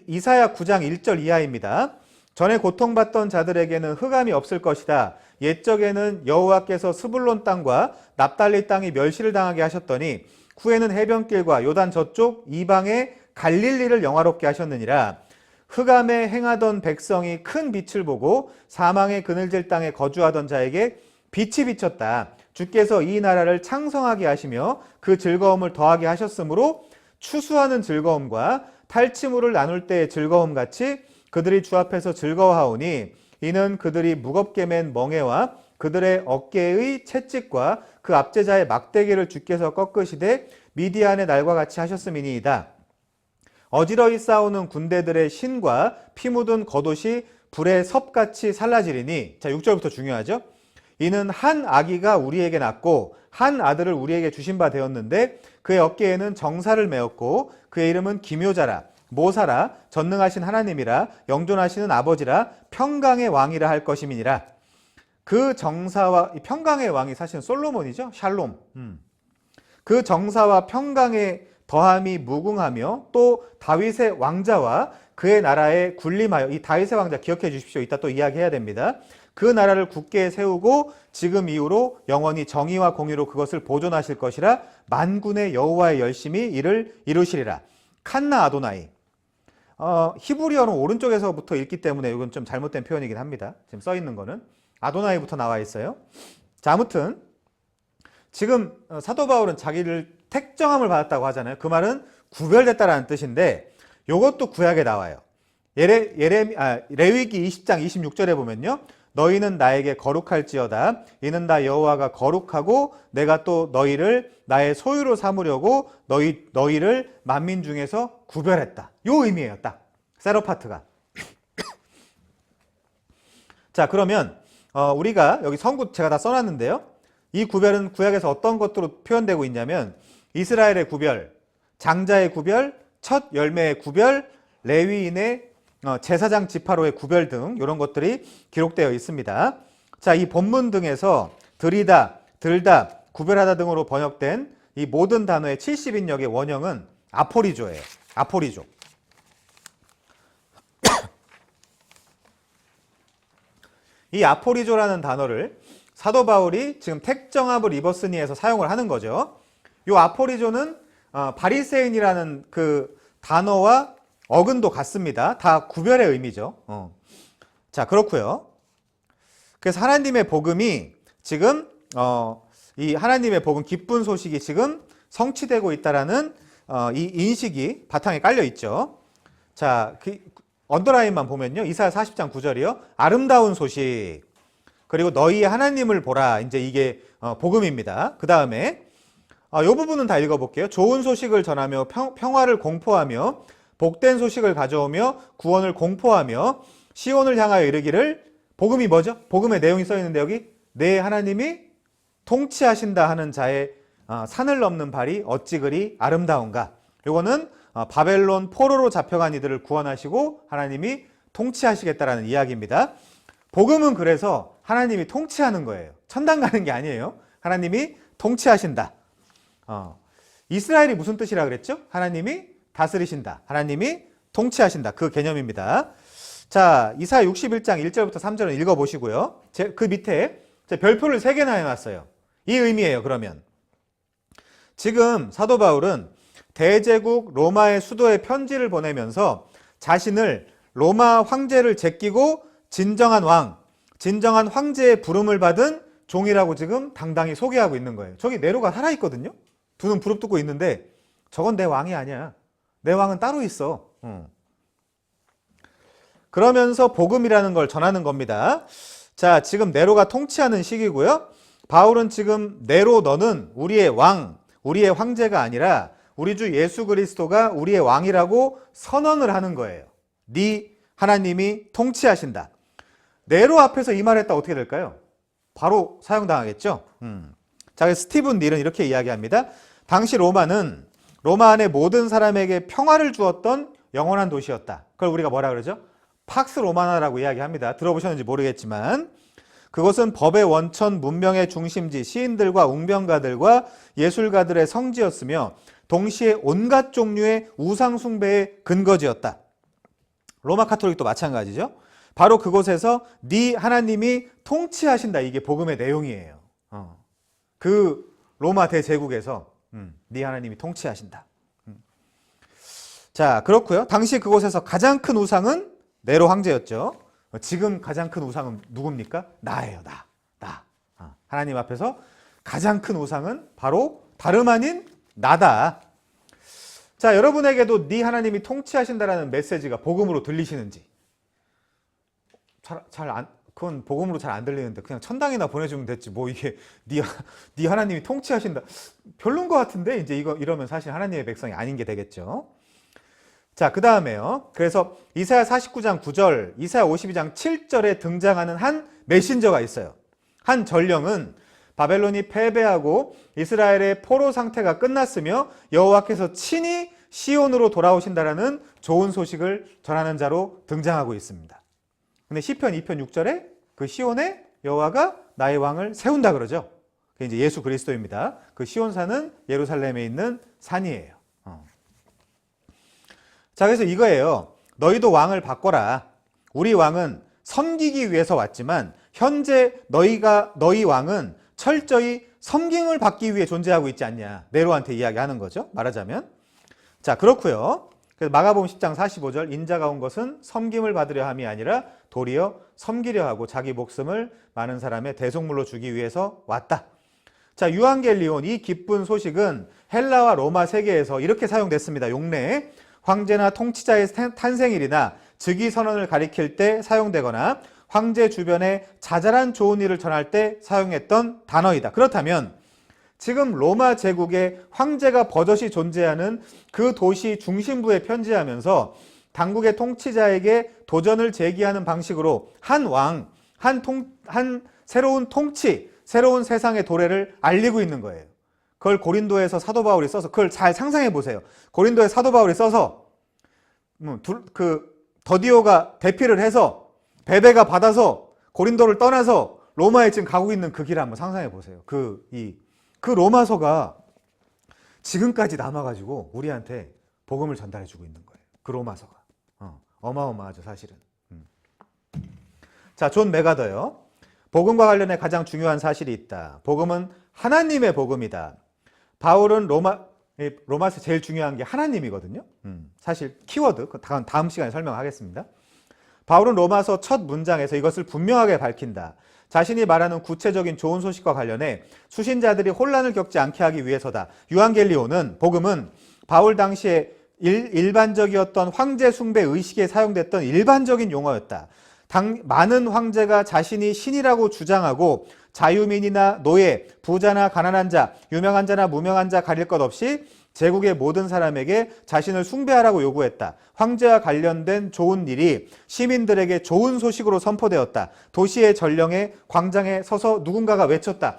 이사야 9장 1절 이하입니다. 전에 고통받던 자들에게는 흑암이 없을 것이다. 옛적에는 여호와께서 스불론 땅과 납달리 땅이 멸시를 당하게 하셨더니 후에는 해변길과 요단 저쪽 이방의 갈릴리를 영화롭게 하셨느니라. 흑암에 행하던 백성이 큰 빛을 보고 사망의 그늘질 땅에 거주하던 자에게 빛이 비쳤다. 주께서 이 나라를 창성하게 하시며 그 즐거움을 더하게 하셨으므로 추수하는 즐거움과 탈취물을 나눌 때의 즐거움 같이 그들이 주 앞에서 즐거워하오니 이는 그들이 무겁게 맨 멍에와 그들의 어깨의 채찍과 그 압제자의 막대기를 주께서 꺾으시되 미디안의 날과 같이 하셨음이니이다. 어지러이 싸우는 군대들의 신과 피 묻은 겉옷이 불의 섭같이 살라지리니. 자, 6절부터 중요하죠. 이는 한 아기가 우리에게 낳고 한 아들을 우리에게 주신 바 되었는데 그의 어깨에는 정사를 메었고 그의 이름은 기묘자라 모사라 전능하신 하나님이라 영존하시는 아버지라 평강의 왕이라 할 것임이니라. 그 정사와 평강의 왕이 사실은 솔로몬이죠. 샬롬. 그 정사와 평강의 더함이 무궁하며 또 다윗의 왕자와 그의 나라에 군림하여, 이 다윗의 왕자 기억해 주십시오. 이따 또 이야기해야 됩니다. 그 나라를 굳게 세우고 지금 이후로 영원히 정의와 공의로 그것을 보존하실 것이라. 만군의 여호와의 열심히 이를 이루시리라. 칸나 아도나이. 히브리어는 오른쪽에서부터 읽기 때문에 이건 좀 잘못된 표현이긴 합니다. 지금 써 있는 거는 아도나이부터 나와 있어요. 자, 아무튼 지금 사도 바울은 자기를 택정함을 받았다고 하잖아요. 그 말은 구별됐다라는 뜻인데 이것도 구약에 나와요. 레위기 20장 26절에 보면요. 너희는 나에게 거룩할지어다. 이는 나 여호와가 거룩하고 내가 또 너희를 나의 소유로 삼으려고 너희를 만민 중에서 구별했다. 요 의미예요. 딱 세로파트가. 자, 그러면 우리가 여기 성구 제가 다 써놨는데요. 이 구별은 구약에서 어떤 것으로 표현되고 있냐면 이스라엘의 구별, 장자의 구별, 첫 열매의 구별, 레위인의 제사장 지파로의 구별 등 이런 것들이 기록되어 있습니다. 자, 이 본문 등에서 들이다, 들다, 구별하다 등으로 번역된 이 모든 단어의 70인역의 원형은 아포리조예요. 아포리조. 이 아포리조라는 단어를 사도 바울이 지금 택정함을 입었으니에서 사용을 하는 거죠. 이 아포리조는 바리새인이라는 그 단어와 어근도 같습니다. 다 구별의 의미죠. 자, 그렇고요. 그래서 하나님의 복음이 지금 이 하나님의 복음 기쁜 소식이 지금 성취되고 있다라는 이 인식이 바탕에 깔려 있죠. 자, 언더라인만 보면요. 이사야 40장 9절이요. 아름다운 소식. 그리고 너희의 하나님을 보라. 이제 이게 복음입니다. 그 다음에 이 부분은 다 읽어볼게요. 좋은 소식을 전하며 평화를 공포하며 복된 소식을 가져오며 구원을 공포하며 시온을 향하여 이르기를. 복음이 뭐죠? 복음의 내용이 써 있는데 여기 내 하나님이 통치하신다 하는 자의 산을 넘는 발이 어찌 그리 아름다운가. 이거는 바벨론 포로로 잡혀간 이들을 구원하시고 하나님이 통치하시겠다라는 이야기입니다. 복음은 그래서 하나님이 통치하는 거예요. 천당 가는 게 아니에요. 하나님이 통치하신다. 이스라엘이 무슨 뜻이라 그랬죠? 하나님이 다스리신다. 하나님이 통치하신다. 그 개념입니다. 자, 이사야 61장 1절부터 3절은 읽어보시고요. 그 밑에 별표를 3개나 해놨어요. 이 의미예요. 그러면 지금 사도 바울은 대제국 로마의 수도에 편지를 보내면서 자신을 로마 황제를 제끼고 진정한 왕, 진정한 황제의 부름을 받은 종이라고 지금 당당히 소개하고 있는 거예요. 저기 네로가 살아있거든요. 두 눈 부릅뜨고 있는데 저건 내 왕이 아니야. 내 왕은 따로 있어. 그러면서 복음이라는 걸 전하는 겁니다. 자, 지금 네로가 통치하는 시기고요. 바울은 지금 네로 너는 우리의 왕, 우리의 황제가 아니라 우리 주 예수 그리스도가 우리의 왕이라고 선언을 하는 거예요. 네 하나님이 통치하신다. 네로 앞에서 이 말했다 어떻게 될까요? 바로 사형당하겠죠. 자, 스티븐 닐은 이렇게 이야기합니다. 당시 로마는 로마 안의 모든 사람에게 평화를 주었던 영원한 도시였다. 그걸 우리가 뭐라 그러죠? 팍스 로마나라고 이야기합니다. 들어보셨는지 모르겠지만 그것은 법의 원천, 문명의 중심지, 시인들과 웅변가들과 예술가들의 성지였으며 동시에 온갖 종류의 우상 숭배의 근거지였다. 로마 카톨릭도 마찬가지죠. 바로 그곳에서 네 하나님이 통치하신다. 이게 복음의 내용이에요. 그 로마 대제국에서 네 하나님이 통치하신다. 자, 그렇고요. 당시 그곳에서 가장 큰 우상은 네로 황제였죠. 지금 가장 큰 우상은 누굽니까? 나예요. 나. 하나님 앞에서 가장 큰 우상은 바로 다름 아닌 나다. 자, 여러분에게도 네 하나님이 통치하신다라는 메시지가 복음으로 들리시는지? 그건 복음으로 잘 안 들리는데 그냥 천당이나 보내주면 됐지. 뭐 이게 네 하나님이 통치하신다. 별론 것 같은데 이제 이러면 사실 하나님의 백성이 아닌 게 되겠죠. 자, 그 다음에요. 그래서 이사야 49장 9절, 이사야 52장 7절에 등장하는 한 메신저가 있어요. 한 전령은 바벨론이 패배하고 이스라엘의 포로 상태가 끝났으며 여호와께서 친히 시온으로 돌아오신다라는 좋은 소식을 전하는 자로 등장하고 있습니다. 근데 시편 2편 6절에 그 시온에 여호와가 나의 왕을 세운다 그러죠. 그게 이제 예수 그리스도입니다. 그 시온산은 예루살렘에 있는 산이에요. 자, 그래서 이거예요. 너희도 왕을 바꿔라. 우리 왕은 섬기기 위해서 왔지만 현재 너희 왕은 철저히 섬김을 받기 위해 존재하고 있지 않냐. 네로한테 이야기하는 거죠. 말하자면. 자, 그렇고요. 그래서 마가복음 10장 45절 인자가 온 것은 섬김을 받으려 함이 아니라 도리어 섬기려 하고 자기 목숨을 많은 사람의 대속물로 주기 위해서 왔다. 자, 유앙겔리온 이 기쁜 소식은 헬라와 로마 세계에서 이렇게 사용됐습니다. 용례에 황제나 통치자의 탄생일이나 즉위 선언을 가리킬 때 사용되거나 황제 주변에 자잘한 좋은 일을 전할 때 사용했던 단어이다. 그렇다면 지금 로마 제국에 황제가 버젓이 존재하는 그 도시 중심부에 편지하면서 당국의 통치자에게 도전을 제기하는 방식으로 한 왕, 한 새로운 통치, 새로운 세상의 도래를 알리고 있는 거예요. 그걸 고린도에서 사도 바울이 써서 그걸 잘 상상해 보세요. 고린도에 사도 바울이 써서 더디오가 대피를 해서 베베가 받아서 고린도를 떠나서 로마에 지금 가고 있는 그 길을 한번 상상해 보세요. 그 로마서가 지금까지 남아가지고 우리한테 복음을 전달해 주고 있는 거예요. 그 로마서가. 어마어마하죠, 사실은. 자, 존 메가더요. 복음과 관련해 가장 중요한 사실이 있다. 복음은 하나님의 복음이다. 바울은 로마서 제일 중요한 게 하나님이거든요. 사실 키워드, 다음 시간에 설명하겠습니다. 바울은 로마서 첫 문장에서 이것을 분명하게 밝힌다. 자신이 말하는 구체적인 좋은 소식과 관련해 수신자들이 혼란을 겪지 않게 하기 위해서다. 유앙겔리온은 복음은 바울 당시에 일반적이었던 황제 숭배 의식에 사용됐던 일반적인 용어였다. 많은 황제가 자신이 신이라고 주장하고 자유민이나 노예, 부자나 가난한 자, 유명한 자나 무명한 자 가릴 것 없이 제국의 모든 사람에게 자신을 숭배하라고 요구했다. 황제와 관련된 좋은 일이 시민들에게 좋은 소식으로 선포되었다. 도시의 전령에 광장에 서서 누군가가 외쳤다.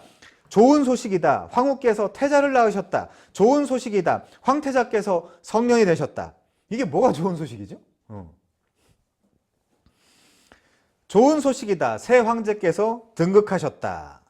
좋은 소식이다. 황후께서 태자를 낳으셨다. 좋은 소식이다. 황태자께서 성령이 되셨다. 이게 뭐가 좋은 소식이죠? 좋은 소식이다. 새 황제께서 등극하셨다.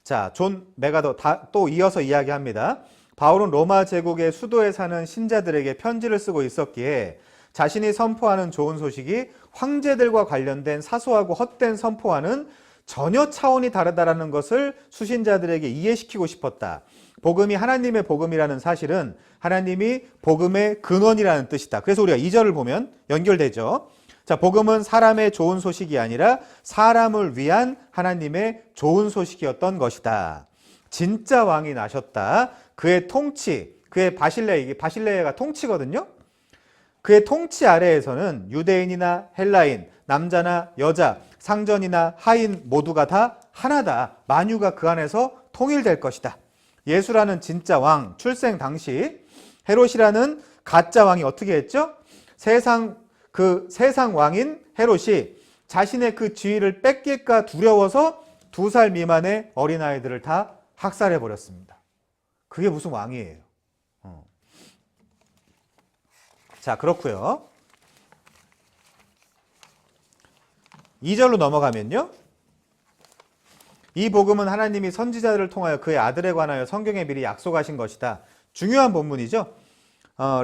자, 존 메가더 또 이어서 이야기합니다. 바울은 로마 제국의 수도에 사는 신자들에게 편지를 쓰고 있었기에 자신이 선포하는 좋은 소식이 황제들과 관련된 사소하고 헛된 선포와는 전혀 차원이 다르다라는 것을 수신자들에게 이해시키고 싶었다. 복음이 하나님의 복음이라는 사실은 하나님이 복음의 근원이라는 뜻이다. 그래서 우리가 2절을 보면 연결되죠. 자, 복음은 사람의 좋은 소식이 아니라 사람을 위한 하나님의 좋은 소식이었던 것이다. 진짜 왕이 나셨다. 그의 통치, 그의 바실레가 통치거든요. 그의 통치 아래에서는 유대인이나 헬라인, 남자나 여자, 상전이나 하인 모두가 다 하나다. 만유가 그 안에서 통일될 것이다. 예수라는 진짜 왕 출생 당시 헤롯이라는 가짜 왕이 어떻게 했죠? 세상 왕인 헤롯이 자신의 그 지위를 뺏길까 두려워서 2살 미만의 어린아이들을 다 학살해 버렸습니다. 그게 무슨 왕이에요? 자, 그렇고요. 2절로 넘어가면요. 이 복음은 하나님이 선지자들을 통하여 그의 아들에 관하여 성경에 미리 약속하신 것이다. 중요한 본문이죠.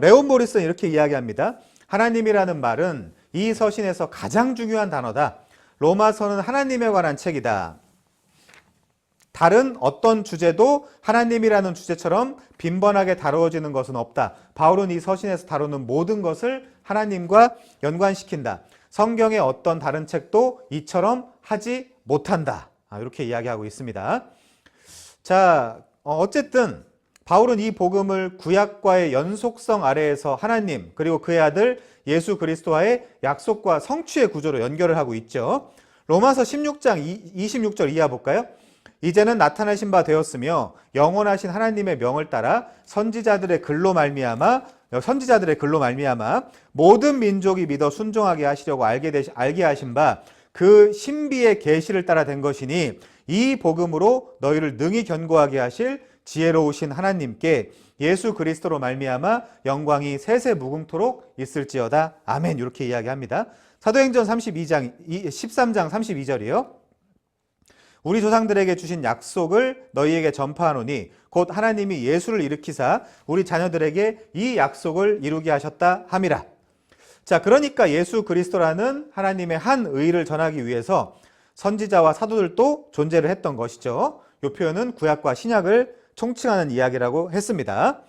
레온 모리스는 이렇게 이야기합니다. 하나님이라는 말은 이 서신에서 가장 중요한 단어다. 로마서는 하나님에 관한 책이다. 다른 어떤 주제도 하나님이라는 주제처럼 빈번하게 다루어지는 것은 없다. 바울은 이 서신에서 다루는 모든 것을 하나님과 연관시킨다. 성경의 어떤 다른 책도 이처럼 하지 못한다. 이렇게 이야기하고 있습니다. 자, 어쨌든 바울은 이 복음을 구약과의 연속성 아래에서 하나님 그리고 그의 아들 예수 그리스도와의 약속과 성취의 구조로 연결을 하고 있죠. 로마서 16장 26절 이하 볼까요? 이제는 나타나신 바 되었으며 영원하신 하나님의 명을 따라 선지자들의 글로 말미암아 모든 민족이 믿어 순종하게 하시려고 알게 하신 바 그 신비의 계시를 따라 된 것이니 이 복음으로 너희를 능히 견고하게 하실 지혜로우신 하나님께 예수 그리스도로 말미암아 영광이 세세 무궁토록 있을지어다. 아멘. 이렇게 이야기합니다. 사도행전 13장 32절이요. 우리 조상들에게 주신 약속을 너희에게 전파하노니 곧 하나님이 예수를 일으키사 우리 자녀들에게 이 약속을 이루게 하셨다 함이라. 자, 그러니까 예수 그리스도라는 하나님의 한 의를 전하기 위해서 선지자와 사도들도 존재를 했던 것이죠. 이 표현은 구약과 신약을 총칭하는 이야기라고 했습니다.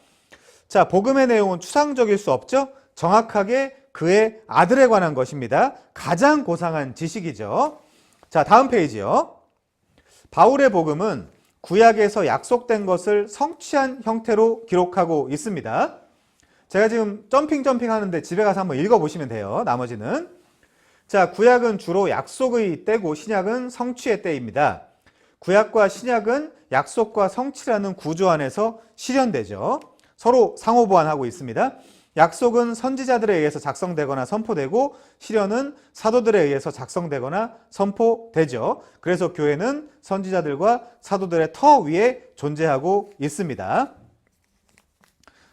자, 복음의 내용은 추상적일 수 없죠. 정확하게 그의 아들에 관한 것입니다. 가장 고상한 지식이죠. 자, 다음 페이지요. 바울의 복음은 구약에서 약속된 것을 성취한 형태로 기록하고 있습니다. 제가 지금 점핑 하는데 집에 가서 한번 읽어보시면 돼요. 나머지는. 자, 구약은 주로 약속의 때고 신약은 성취의 때입니다. 구약과 신약은 약속과 성취라는 구조 안에서 실현되죠. 서로 상호보완하고 있습니다. 약속은 선지자들에 의해서 작성되거나 선포되고 실현은 사도들에 의해서 작성되거나 선포되죠. 그래서 교회는 선지자들과 사도들의 터 위에 존재하고 있습니다.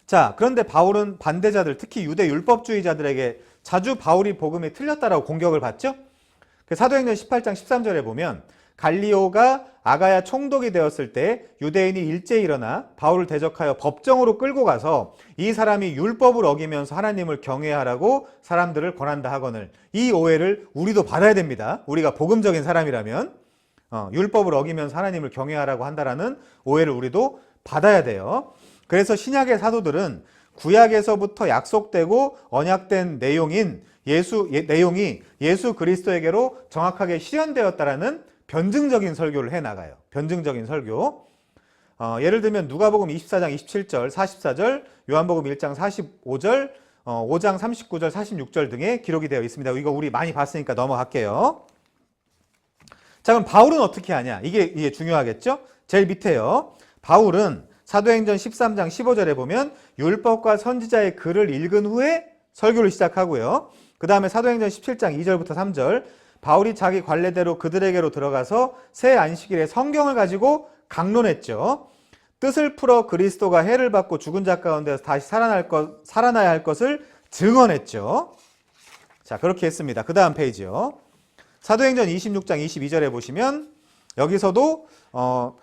자, 그런데 바울은 반대자들, 특히 유대 율법주의자들에게 자주 바울이 복음이 틀렸다라고 공격을 받죠. 사도행전 18장 13절에 보면 갈리오가 아가야 총독이 되었을 때 유대인이 일제히 일어나 바울을 대적하여 법정으로 끌고 가서 이 사람이 율법을 어기면서 하나님을 경외하라고 사람들을 권한다 하거늘. 이 오해를 우리도 받아야 됩니다. 우리가 복음적인 사람이라면 율법을 어기면서 하나님을 경외하라고 한다라는 오해를 우리도 받아야 돼요. 그래서 신약의 사도들은 구약에서부터 약속되고 언약된 내용이 예수 그리스도에게로 정확하게 실현되었다라는 변증적인 설교를 해나가요. 변증적인 설교. 예를 들면 누가복음 24장 27절, 44절, 요한복음 1장 45절, 5장 39절, 46절 등에 기록이 되어 있습니다. 이거 우리 많이 봤으니까 넘어갈게요. 자, 그럼 바울은 어떻게 하냐? 이게 중요하겠죠? 제일 밑에요. 바울은 사도행전 13장 15절에 보면 율법과 선지자의 글을 읽은 후에 설교를 시작하고요. 그 다음에 사도행전 17장 2절부터 3절 바울이 자기 관례대로 그들에게로 들어가서 새 안식일에 성경을 가지고 강론했죠. 뜻을 풀어 그리스도가 해를 받고 죽은 자 가운데서 다시 살아나야 할 것을 증언했죠. 자, 그렇게 했습니다. 그 다음 페이지요. 사도행전 26장 22절에 보시면 여기서도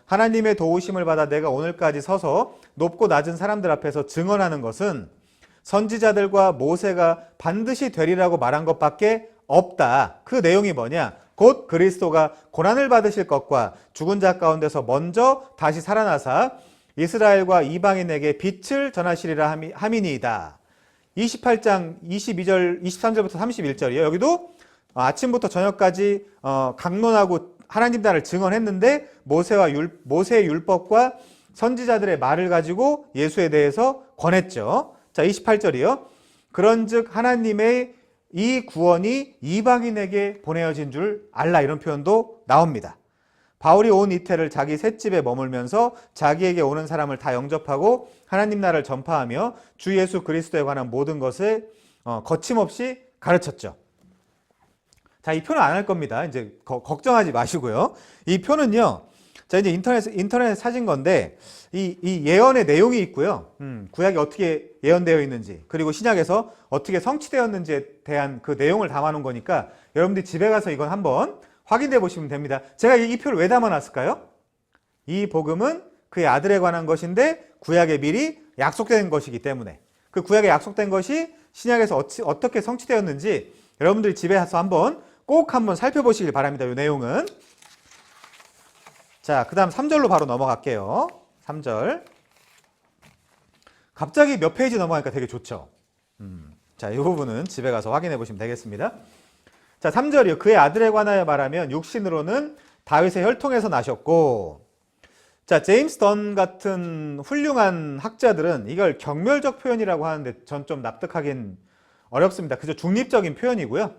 하나님의 도우심을 받아 내가 오늘까지 서서 높고 낮은 사람들 앞에서 증언하는 것은 선지자들과 모세가 반드시 되리라고 말한 것밖에 없다. 그 내용이 뭐냐? 곧 그리스도가 고난을 받으실 것과 죽은 자 가운데서 먼저 다시 살아나사 이스라엘과 이방인에게 빛을 전하시리라 함이니이다. 28장 22절, 23절부터 31절이에요. 여기도 아침부터 저녁까지 강론하고 하나님 나라를 증언했는데 모세의 율법과 선지자들의 말을 가지고 예수에 대해서 권했죠. 자, 28절이요. 그런즉 하나님의 이 구원이 이방인에게 보내어진 줄 알라, 이런 표현도 나옵니다. 바울이 온 이태를 자기 셋집에 머물면서 자기에게 오는 사람을 다 영접하고 하나님 나라를 전파하며 주 예수 그리스도에 관한 모든 것을 거침없이 가르쳤죠. 자, 이 표는 안 할 겁니다. 이제 걱정하지 마시고요. 이 표는요, 자, 이제 인터넷에 찾은 건데, 이 예언의 내용이 있고요. 구약이 어떻게 예언되어 있는지, 그리고 신약에서 어떻게 성취되었는지에 대한 그 내용을 담아놓은 거니까 여러분들이 집에 가서 이건 한번 확인해 보시면 됩니다. 제가 이 표를 왜 담아놨을까요? 이 복음은 그의 아들에 관한 것인데 구약에 미리 약속된 것이기 때문에, 그 구약에 약속된 것이 신약에서 어떻게 성취되었는지 여러분들이 집에 가서 꼭 한번 살펴보시길 바랍니다. 이 내용은. 자, 그 다음 3절로 바로 넘어갈게요. 3절. 갑자기 몇 페이지 넘어가니까 되게 좋죠. 자, 이 부분은 집에 가서 확인해 보시면 되겠습니다. 자, 3절이요. 그의 아들에 관하여 말하면 육신으로는 다윗의 혈통에서 나셨고, 자, 제임스 던 같은 훌륭한 학자들은 이걸 경멸적 표현이라고 하는데 전 좀 납득하긴 어렵습니다. 그저 중립적인 표현이고요.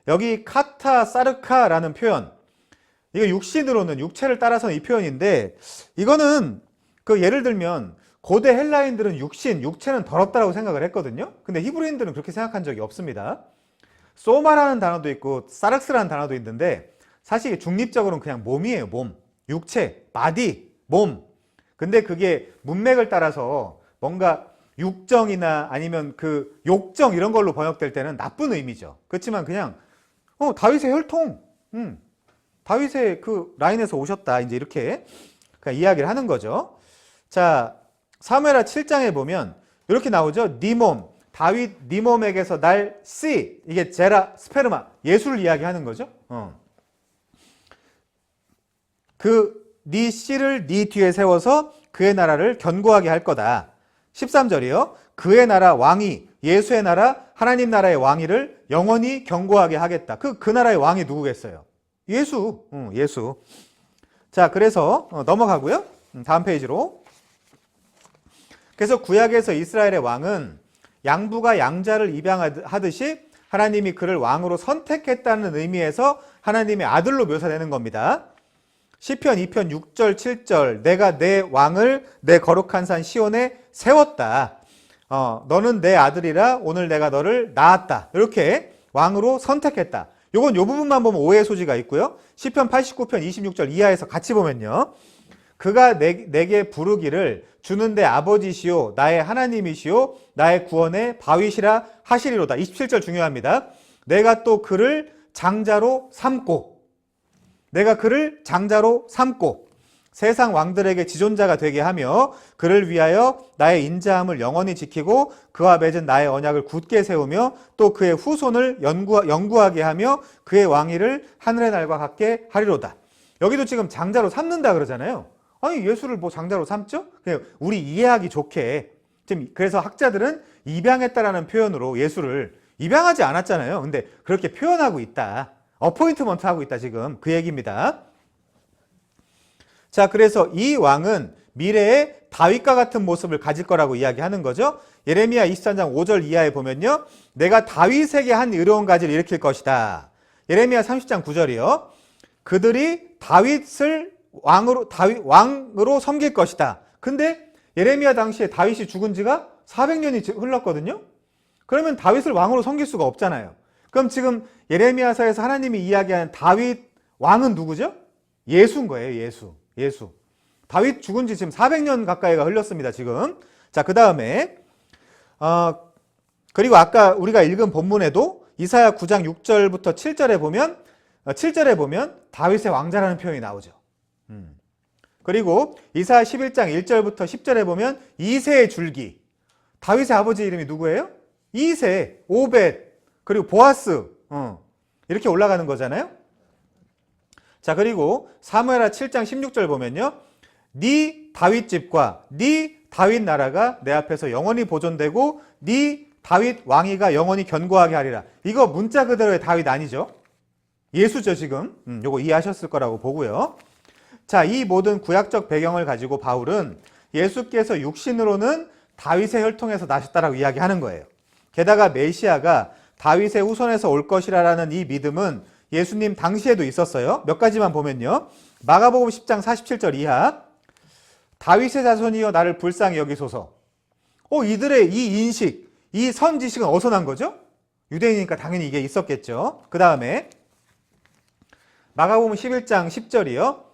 여기 카타 사르카라는 표현, 이거 육신으로는, 육체를 따라서는 이 표현인데, 이거는 예를 들면 고대 헬라인들은 육체는 더럽다라고 생각을 했거든요. 근데 히브리인들은 그렇게 생각한 적이 없습니다. 소마라는 단어도 있고 사르스라는 단어도 있는데, 사실 중립적으로는 그냥 몸이에요. 몸, 육체, 바디, 몸. 근데 그게 문맥을 따라서 뭔가 육정이나 아니면 그 욕정 이런 걸로 번역될 때는 나쁜 의미죠. 그렇지만 그냥 다윗의 혈통, 다윗의 그 라인에서 오셨다, 이제 이렇게 그냥 이야기를 하는 거죠. 자, 사무엘하 7장에 보면 이렇게 나오죠. 네 몸, 다윗 네 몸에게서 날 씨, 이게 제라 스페르마, 예수를 이야기하는 거죠. 네 씨를 네 뒤에 세워서 그의 나라를 견고하게 할 거다. 13절이요. 그의 나라 왕위, 예수의 나라, 하나님 나라의 왕위를 영원히 견고하게 하겠다. 그 나라의 왕이 누구겠어요? 예수. 예수. 자, 그래서 넘어가고요. 다음 페이지로. 그래서 구약에서 이스라엘의 왕은 양부가 양자를 입양하듯이 하나님이 그를 왕으로 선택했다는 의미에서 하나님의 아들로 묘사되는 겁니다. 시편 2편 6절 7절, 내가 내 왕을 내 거룩한 산 시온에 세웠다. 너는 내 아들이라 오늘 내가 너를 낳았다. 이렇게 왕으로 선택했다. 요건 요 부분만 보면 오해의 소지가 있고요. 시편 89편 26절 이하에서 같이 보면요. 그가 내게 부르기를 주는 내 아버지시오 나의 하나님이시오 나의 구원의 바위시라 하시리로다. 27절 중요합니다. 내가 또 그를 장자로 삼고, 내가 그를 장자로 삼고 세상 왕들에게 지존자가 되게 하며 그를 위하여 나의 인자함을 영원히 지키고 그와 맺은 나의 언약을 굳게 세우며 또 그의 후손을 영구하게 하며 그의 왕위를 하늘의 날과 같게 하리로다. 여기도 지금 장자로 삼는다 그러잖아요. 아니, 예수를 뭐 장자로 삼죠? 그냥 우리 이해하기 좋게. 지금 그래서 학자들은 입양했다라는 표현으로 예수를 입양하지 않았잖아요. 근데 그렇게 표현하고 있다. 어포인트먼트 하고 있다, 지금. 그 얘기입니다. 자, 그래서 이 왕은 미래에 다윗과 같은 모습을 가질 거라고 이야기하는 거죠. 예레미야 23장 5절 이하에 보면요. 내가 다윗에게 한 의로운 가지를 일으킬 것이다. 예레미야 30장 9절이요. 그들이 다윗을 왕으로 섬길 것이다. 근데 예레미야 당시에 다윗이 죽은 지가 400년이 흘렀거든요. 그러면 다윗을 왕으로 섬길 수가 없잖아요. 그럼 지금 예레미야서에서 하나님이 이야기하는 다윗 왕은 누구죠? 예수인 거예요. 예수. 다윗 죽은 지 지금 400년 가까이가 흘렀습니다, 지금. 자, 그 다음에 그리고 아까 우리가 읽은 본문에도 이사야 9장 6절부터 7절에 보면 다윗의 왕자라는 표현이 나오죠. 그리고 이사야 11장 1절부터 10절에 보면 이새의 줄기. 다윗의 아버지 이름이 누구예요? 이새, 오벳, 그리고 보아스. 이렇게 올라가는 거잖아요. 자, 그리고 사무엘하 7장 16절 보면요. 네 다윗 집과 네 다윗 나라가 내 앞에서 영원히 보존되고 네 다윗 왕위가 영원히 견고하게 하리라. 이거 문자 그대로의 다윗 아니죠? 예수죠, 지금. 요거 이해하셨을 거라고 보고요. 자, 이 모든 구약적 배경을 가지고 바울은 예수께서 육신으로는 다윗의 혈통에서 나셨다라고 이야기하는 거예요. 게다가 메시아가 다윗의 후손에서 올 것이라는 이 믿음은 예수님 당시에도 있었어요. 몇 가지만 보면요. 마가복음 10장 47절 이하, 다윗의 자손이여 나를 불쌍히 여기소서. 이들의 이 인식, 이 선지식은 어디서 난 거죠? 유대인이니까 당연히 이게 있었겠죠. 그 다음에 마가복음 11장 10절이요.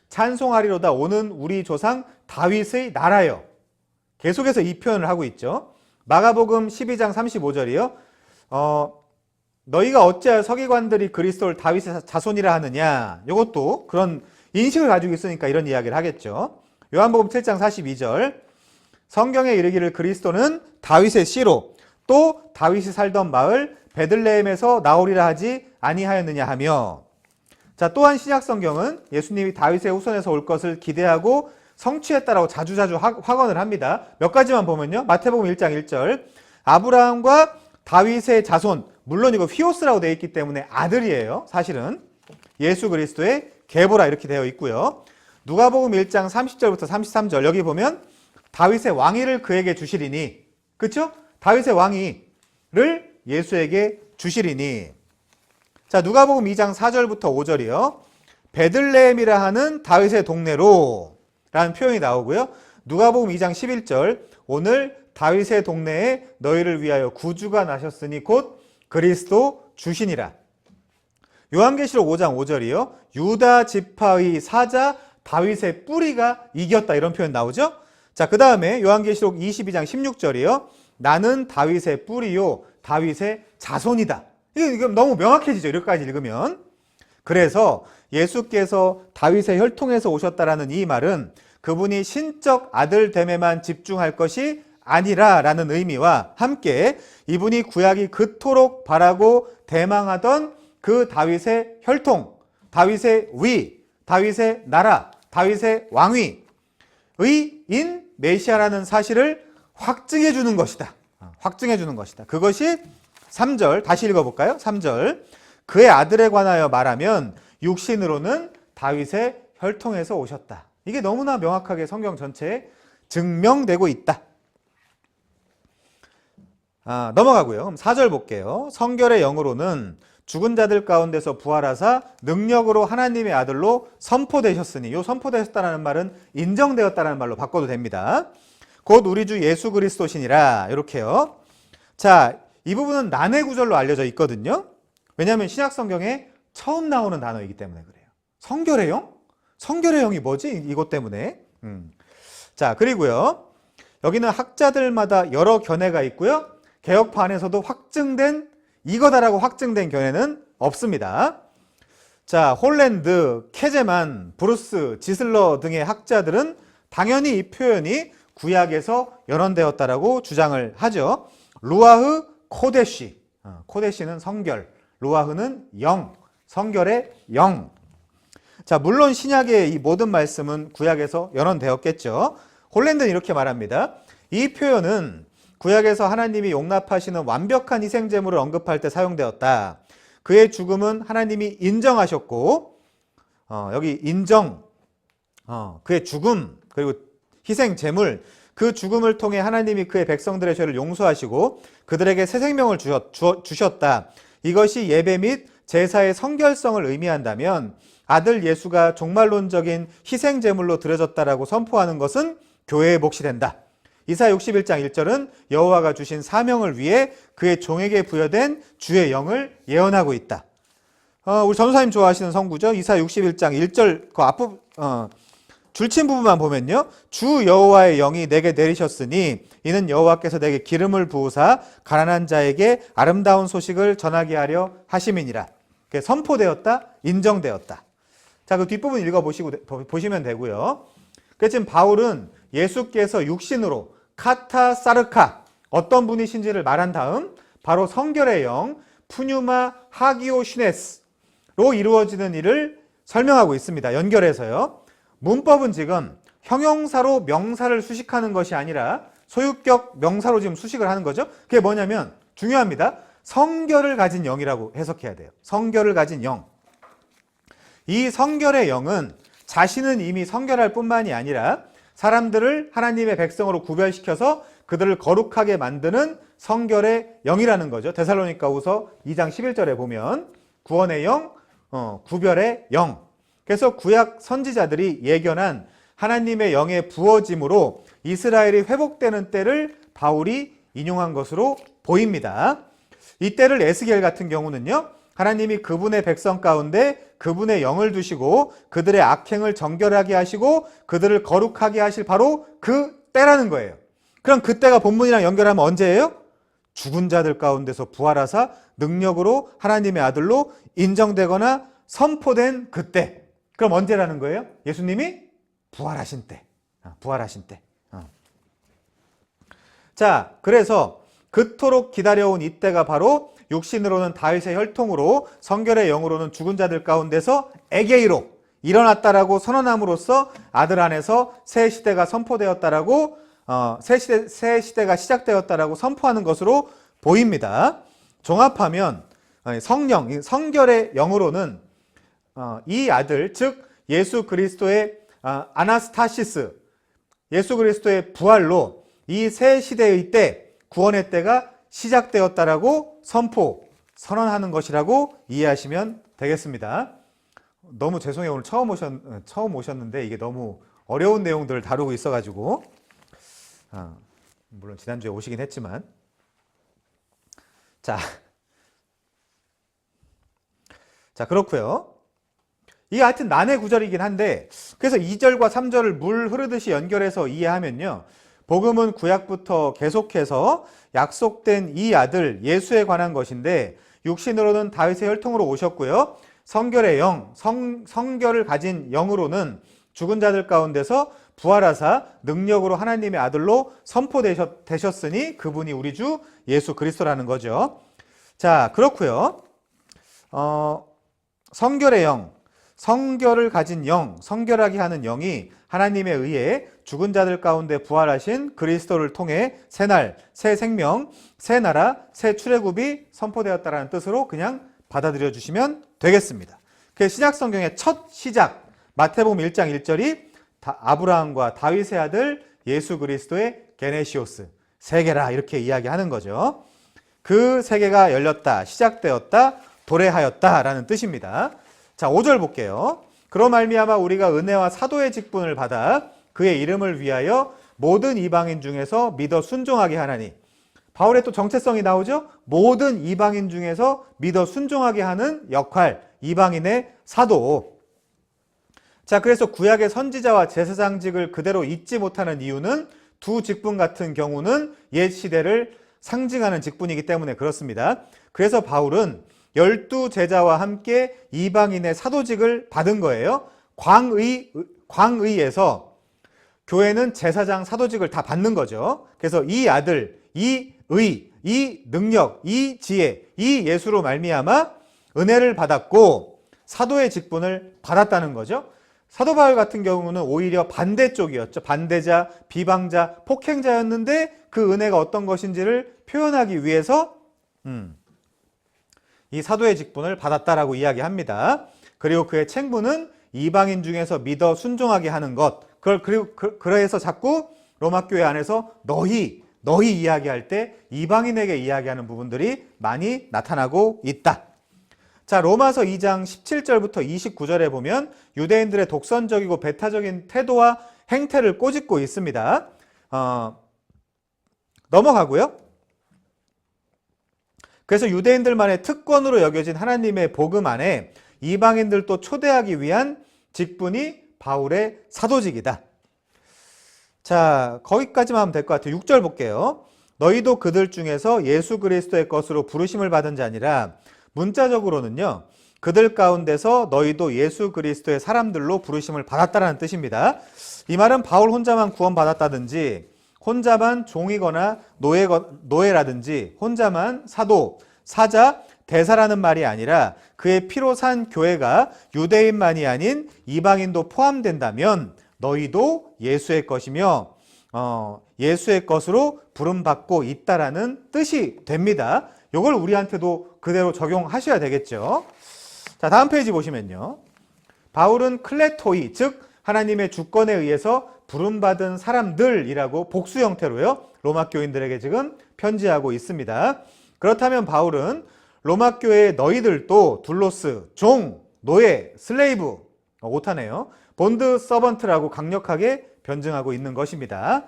찬송하리로다 오는 우리 조상 다윗의 나라여. 계속해서 이 표현을 하고 있죠. 마가복음 12장 35절이요. 너희가 어찌하여 서기관들이 그리스도를 다윗의 자손이라 하느냐. 이것도 그런 인식을 가지고 있으니까 이런 이야기를 하겠죠. 요한복음 7장 42절. 성경에 이르기를 그리스도는 다윗의 씨로 또 다윗이 살던 마을 베들레헴에서 나오리라 하지 아니하였느냐 하며. 자, 또한 신약 성경은 예수님이 다윗의 후손에서 올 것을 기대하고 성취했다라고 자주자주 확언을 합니다. 몇 가지만 보면요. 마태복음 1장 1절. 아브라함과 다윗의 자손, 물론 이거 휘오스라고 되어 있기 때문에 아들이에요. 사실은 예수 그리스도의 계보라 이렇게 되어 있고요. 누가복음 1장 30절부터 33절 여기 보면 다윗의 왕위를 그에게 주시리니, 그렇죠? 다윗의 왕위를 예수에게 주시리니. 자, 누가복음 2장 4절부터 5절이요. 베들레헴이라 하는 다윗의 동네로 라는 표현이 나오고요. 누가복음 2장 11절. 오늘 다윗의 동네에 너희를 위하여 구주가 나셨으니 곧 그리스도 주시니라. 요한계시록 5장 5절이요. 유다 지파의 사자 다윗의 뿌리가 이겼다 이런 표현 나오죠. 자, 그 다음에 요한계시록 22장 16절이요. 나는 다윗의 뿌리요 다윗의 자손이다. 이거 너무 명확해지죠. 이렇게까지 읽으면. 그래서 예수께서 다윗의 혈통에서 오셨다라는 이 말은 그분이 신적 아들됨에만 집중할 것이 아니라라는 의미와 함께 이분이 구약이 그토록 바라고 대망하던 그 다윗의 혈통, 다윗의 위, 다윗의 나라, 다윗의 왕위의 인 메시아라는 사실을 확증해 주는 것이다. 확증해 주는 것이다. 그것이 3절 다시 읽어볼까요? 3절. 그의 아들에 관하여 말하면 육신으로는 다윗의 혈통에서 오셨다. 이게 너무나 명확하게 성경 전체에 증명되고 있다. 넘어가고요. 그럼 4절 볼게요. 성결의 영으로는 죽은 자들 가운데서 부활하사 능력으로 하나님의 아들로 선포되셨으니, 요 선포되셨다는 말은 인정되었다는 말로 바꿔도 됩니다. 곧 우리 주 예수 그리스도시니라. 이렇게요. 자, 이 부분은 난해 구절로 알려져 있거든요. 왜냐하면 신약 성경에 처음 나오는 단어이기 때문에 그래요. 성결의 영? 성결의 영이 뭐지? 이것 때문에. 자, 그리고요. 여기는 학자들마다 여러 견해가 있고요. 개혁파 안에서도 확증된 이거다라고 확증된 견해는 없습니다. 자, 홀랜드, 케제만, 브루스, 지슬러 등의 학자들은 당연히 이 표현이 구약에서 연원되었다라고 주장을 하죠. 루아흐 코데시, 코데시는 성결, 루아흐는 영, 성결의 영. 자, 물론 신약의 이 모든 말씀은 구약에서 연원되었겠죠. 홀랜드는 이렇게 말합니다. 이 표현은 구약에서 하나님이 용납하시는 완벽한 희생제물을 언급할 때 사용되었다. 그의 죽음은 하나님이 인정하셨고, 여기 인정, 그의 죽음, 그리고 희생제물, 그 죽음을 통해 하나님이 그의 백성들의 죄를 용서하시고 그들에게 새 생명을 주셨다. 이것이 예배 및 제사의 성결성을 의미한다면 아들 예수가 종말론적인 희생제물로 드려졌다라고 선포하는 것은 교회의 몫이 된다. 이사야 61장 1절은 여호와가 주신 사명을 위해 그의 종에게 부여된 주의 영을 예언하고 있다. 우리 전도사님 좋아하시는 성구죠. 이사야 61장 1절 그 앞부분 줄친 부분만 보면요. 주 여호와의 영이 내게 내리셨으니 이는 여호와께서 내게 기름을 부으사 가난한 자에게 아름다운 소식을 전하게 하려 하심이니라. 선포되었다, 인정되었다. 자, 그 뒷부분 보시면 되고요. 그래서 지금 바울은 예수께서 육신으로 카타사르카 어떤 분이신지를 말한 다음 바로 성결의 영 푸뉴마 하기오시네스로 이루어지는 일을 설명하고 있습니다. 연결해서요. 문법은 지금 형용사로 명사를 수식하는 것이 아니라 소유격 명사로 지금 수식을 하는 거죠. 그게 뭐냐면 중요합니다. 성결을 가진 영이라고 해석해야 돼요. 성결을 가진 영. 이 성결의 영은 자신은 이미 성결할 뿐만이 아니라 사람들을 하나님의 백성으로 구별시켜서 그들을 거룩하게 만드는 성결의 영이라는 거죠. 데살로니가후서 2장 11절에 보면 구원의 영, 구별의 영. 그래서 구약 선지자들이 예견한 하나님의 영의 부어짐으로 이스라엘이 회복되는 때를 바울이 인용한 것으로 보입니다. 이 때를 에스겔 같은 경우는요, 하나님이 그분의 백성 가운데 그분의 영을 두시고 그들의 악행을 정결하게 하시고 그들을 거룩하게 하실 바로 그 때라는 거예요. 그럼 그 때가 본문이랑 연결하면 언제예요? 죽은 자들 가운데서 부활하사 능력으로 하나님의 아들로 인정되거나 선포된 그때. 그럼 언제라는 거예요? 예수님이 부활하신 때. 부활하신 때. 자, 그래서 그토록 기다려온 이때가 바로 육신으로는 다윗의 혈통으로 성결의 영으로는 죽은 자들 가운데서 에게이로 일어났다라고 선언함으로써 아들 안에서 새 시대가 선포되었다라고 새 시대가 시작되었다라고 선포하는 것으로 보입니다. 종합하면 성령, 성결의 영으로는 이 아들, 즉 예수 그리스도의 아나스타시스, 예수 그리스도의 부활로 이 새 시대의 때, 구원의 때가 시작되었다라고 선언하는 것이라고 이해하시면 되겠습니다. 너무 죄송해요. 오늘 처음 오셨는데 이게 너무 어려운 내용들을 다루고 있어가지고 물론 지난주에 오시긴 했지만 자 그렇고요. 이게 하여튼 난해 구절이긴 한데 그래서 2절과 3절을 물 흐르듯이 연결해서 이해하면요. 복음은 구약부터 계속해서 약속된 이 아들 예수에 관한 것인데 육신으로는 다윗의 혈통으로 오셨고요. 성결의 영, 성결을 가진 영으로는 죽은 자들 가운데서 부활하사 능력으로 하나님의 아들로 선포되셨으니 그분이 우리 주 예수 그리스도라는 거죠. 자, 그렇고요. 성결의 영, 성결을 가진 영, 성결하게 하는 영이 하나님에 의해 죽은 자들 가운데 부활하신 그리스도를 통해 새날, 새 생명, 새 나라, 새 출애굽이 선포되었다라는 뜻으로 그냥 받아들여 주시면 되겠습니다. 그 신약 성경의 첫 시작, 마태복음 1장 1절이 아브라함과 다윗의 아들 예수 그리스도의 게네시오스, 세계라 이렇게 이야기하는 거죠. 그 세계가 열렸다, 시작되었다, 도래하였다라는 뜻입니다. 자, 5절 볼게요. 그로 말미암아 우리가 은혜와 사도의 직분을 받아 그의 이름을 위하여 모든 이방인 중에서 믿어 순종하게 하나니. 바울의 또 정체성이 나오죠. 모든 이방인 중에서 믿어 순종하게 하는 역할, 이방인의 사도. 자, 그래서 구약의 선지자와 제사장직을 그대로 잊지 못하는 이유는 두 직분 같은 경우는 옛 시대를 상징하는 직분이기 때문에 그렇습니다. 그래서 바울은 12 제자와 함께 이방인의 사도직을 받은 거예요. 광의에서 교회는 제사장 사도직을 다 받는 거죠. 그래서 이 아들, 이 의, 이 능력, 이 지혜, 이 예수로 말미암아 은혜를 받았고 사도의 직분을 받았다는 거죠. 사도 바울 같은 경우는 오히려 반대쪽이었죠. 반대자, 비방자, 폭행자였는데 그 은혜가 어떤 것인지를 표현하기 위해서 이 사도의 직분을 받았다라고 이야기합니다. 그리고 그의 책무는 이방인 중에서 믿어 순종하게 하는 것. 그래서 자꾸 로마 교회 안에서 너희 이야기할 때 이방인에게 이야기하는 부분들이 많이 나타나고 있다. 자, 로마서 2장 17절부터 29절에 보면 유대인들의 독선적이고 배타적인 태도와 행태를 꼬집고 있습니다. 넘어가고요. 그래서 유대인들만의 특권으로 여겨진 하나님의 복음 안에 이방인들도 초대하기 위한 직분이 바울의 사도직이다. 자, 거기까지만 하면 될 것 같아요. 6절 볼게요. 너희도 그들 중에서 예수 그리스도의 것으로 부르심을 받은 자니라. 문자적으로는요, 그들 가운데서 너희도 예수 그리스도의 사람들로 부르심을 받았다라는 뜻입니다. 이 말은 바울 혼자만 구원받았다든지 혼자만 종이거나 노예라든지 혼자만 사도, 사자, 대사라는 말이 아니라 그의 피로 산 교회가 유대인만이 아닌 이방인도 포함된다면 너희도 예수의 것이며 예수의 것으로 부름받고 있다라는 뜻이 됩니다. 이걸 우리한테도 그대로 적용하셔야 되겠죠. 자, 다음 페이지 보시면요. 바울은 클레토이, 즉 하나님의 주권에 의해서 부름받은 사람들이라고 복수 형태로요. 로마 교인들에게 지금 편지하고 있습니다. 그렇다면 바울은 로마 교회의 너희들도 둘로스, 종, 노예, 슬레이브, 오타네요. 본드 서번트라고 강력하게 변증하고 있는 것입니다.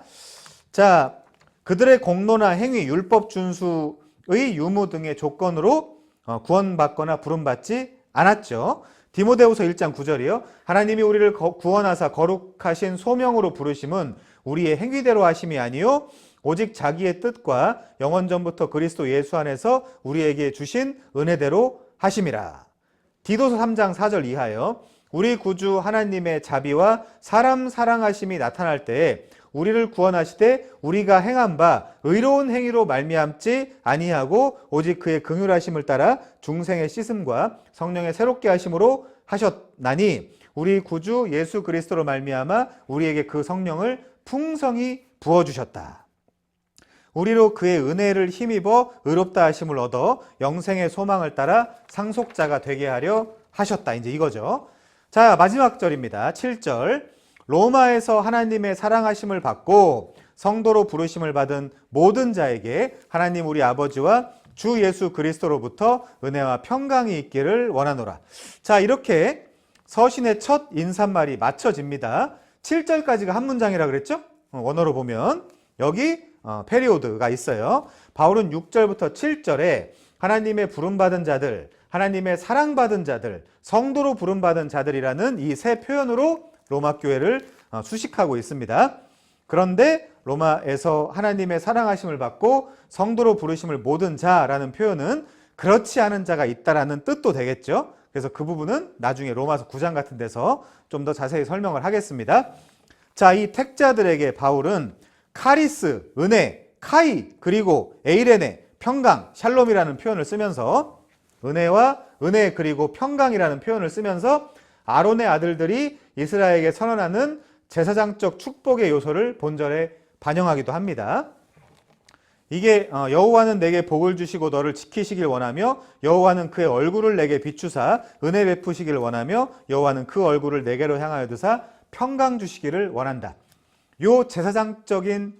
자, 그들의 공로나 행위, 율법 준수의 유무 등의 조건으로 구원받거나 부름받지 않았죠. 디모데후서 1장 9절이요. 하나님이 우리를 구원하사 거룩하신 소명으로 부르심은 우리의 행위대로 하심이 아니요 오직 자기의 뜻과 영원 전부터 그리스도 예수 안에서 우리에게 주신 은혜대로 하심이라. 디도서 3장 4절 이하요. 우리 구주 하나님의 자비와 사람 사랑하심이 나타날 때에 우리를 구원하시되 우리가 행한 바 의로운 행위로 말미암지 아니하고 오직 그의 긍휼하심을 따라 중생의 씻음과 성령의 새롭게 하심으로 하셨나니 우리 구주 예수 그리스도로 말미암아 우리에게 그 성령을 풍성히 부어주셨다. 우리로 그의 은혜를 힘입어 의롭다 하심을 얻어 영생의 소망을 따라 상속자가 되게 하려 하셨다. 이제 이거죠. 자, 마지막 절입니다. 7절. 로마에서 하나님의 사랑하심을 받고 성도로 부르심을 받은 모든 자에게 하나님 우리 아버지와 주 예수 그리스도로부터 은혜와 평강이 있기를 원하노라. 자, 이렇게 서신의 첫 인사말이 맞춰집니다. 7절까지가 한 문장이라 그랬죠? 원어로 보면 여기 페리오드가 있어요. 바울은 6절부터 7절에 하나님의 부름받은 자들, 하나님의 사랑받은 자들, 성도로 부름받은 자들이라는 이 세 표현으로 로마 교회를 수식하고 있습니다. 그런데 로마에서 하나님의 사랑하심을 받고 성도로 부르심을 모든 자라는 표현은 그렇지 않은 자가 있다라는 뜻도 되겠죠. 그래서 그 부분은 나중에 로마서 9장 같은 데서 좀 더 자세히 설명을 하겠습니다. 자, 이 택자들에게 바울은 카리스, 은혜, 카이, 그리고 에이레네, 평강, 샬롬이라는 표현을 쓰면서 은혜와 은혜 그리고 평강이라는 표현을 쓰면서 아론의 아들들이 이스라엘에게 선언하는 제사장적 축복의 요소를 본절에 반영하기도 합니다. 이게 여호와는 내게 복을 주시고 너를 지키시길 원하며 여호와는 그의 얼굴을 내게 비추사 은혜 베푸시길 원하며 여호와는 그 얼굴을 내게로 향하여 드사 평강 주시기를 원한다. 요 제사장적인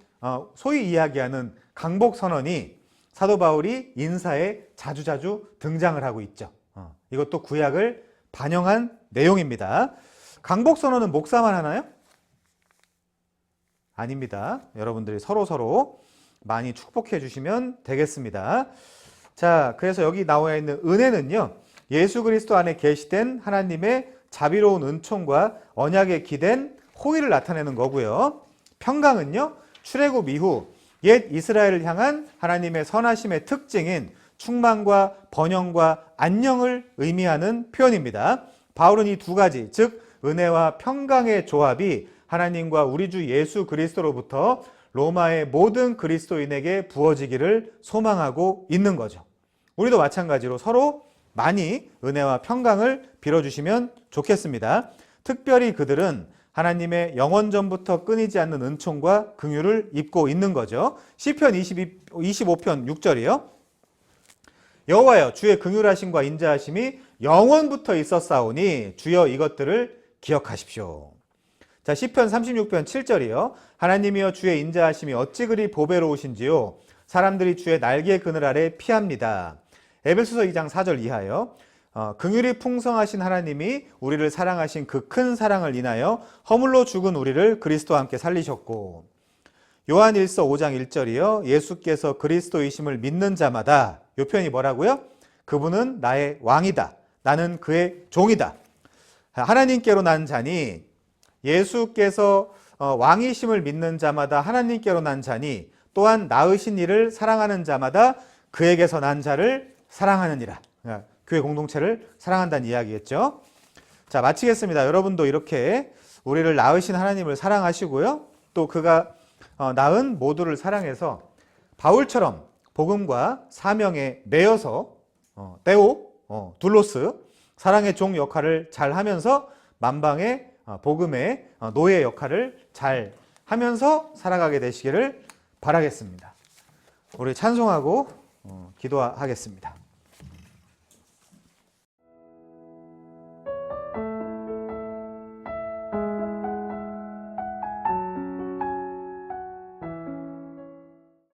소위 이야기하는 강복 선언이 사도 바울이 인사에 자주자주 등장을 하고 있죠. 이것도 구약을 반영한 내용입니다. 강복 선언은 목사만 하나요? 아닙니다. 여러분들이 서로 많이 축복해 주시면 되겠습니다. 자, 그래서 여기 나와 있는 은혜는요, 예수 그리스도 안에 계시된 하나님의 자비로운 은총과 언약에 기댄 호의를 나타내는 거고요. 평강은요, 출애굽 이후 옛 이스라엘을 향한 하나님의 선하심의 특징인 충만과 번영과 안녕을 의미하는 표현입니다. 바울은 이 두 가지, 즉 은혜와 평강의 조합이 하나님과 우리 주 예수 그리스도로부터 로마의 모든 그리스도인에게 부어지기를 소망하고 있는 거죠. 우리도 마찬가지로 서로 많이 은혜와 평강을 빌어주시면 좋겠습니다. 특별히 그들은 하나님의 영원전부터 끊이지 않는 은총과 긍휼을 입고 있는 거죠. 시편 25편 6절이요. 여호와여 주의 긍휼하심과 인자하심이 영원부터 있었사오니 주여 이것들을 기억하십시오. 자, 시편 36편 7절이요. 하나님이여 주의 인자하심이 어찌 그리 보배로우신지요. 사람들이 주의 날개 그늘 아래 피합니다. 에베소서 2장 4절 이하요. 긍휼이 풍성하신 하나님이 우리를 사랑하신 그 큰 사랑을 인하여 허물로 죽은 우리를 그리스도와 함께 살리셨고, 요한 1서 5장 1절이요. 예수께서 그리스도이심을 믿는 자마다, 이 표현이 뭐라고요? 그분은 나의 왕이다. 나는 그의 종이다. 하나님께로 난 자니, 예수께서 왕이심을 믿는 자마다 하나님께로 난 자니, 또한 낳으신 이를 사랑하는 자마다 그에게서 난 자를 사랑하느니라. 교회 공동체를 사랑한다는 이야기겠죠. 자, 마치겠습니다. 여러분도 이렇게 우리를 낳으신 하나님을 사랑하시고요. 또 그가 낳은 모두를 사랑해서 바울처럼 복음과 사명에 매여서 데오, 둘로스, 사랑의 종 역할을 잘 하면서 만방의 복음의 노예 역할을 잘 하면서 살아가게 되시기를 바라겠습니다. 우리 찬송하고 기도하겠습니다.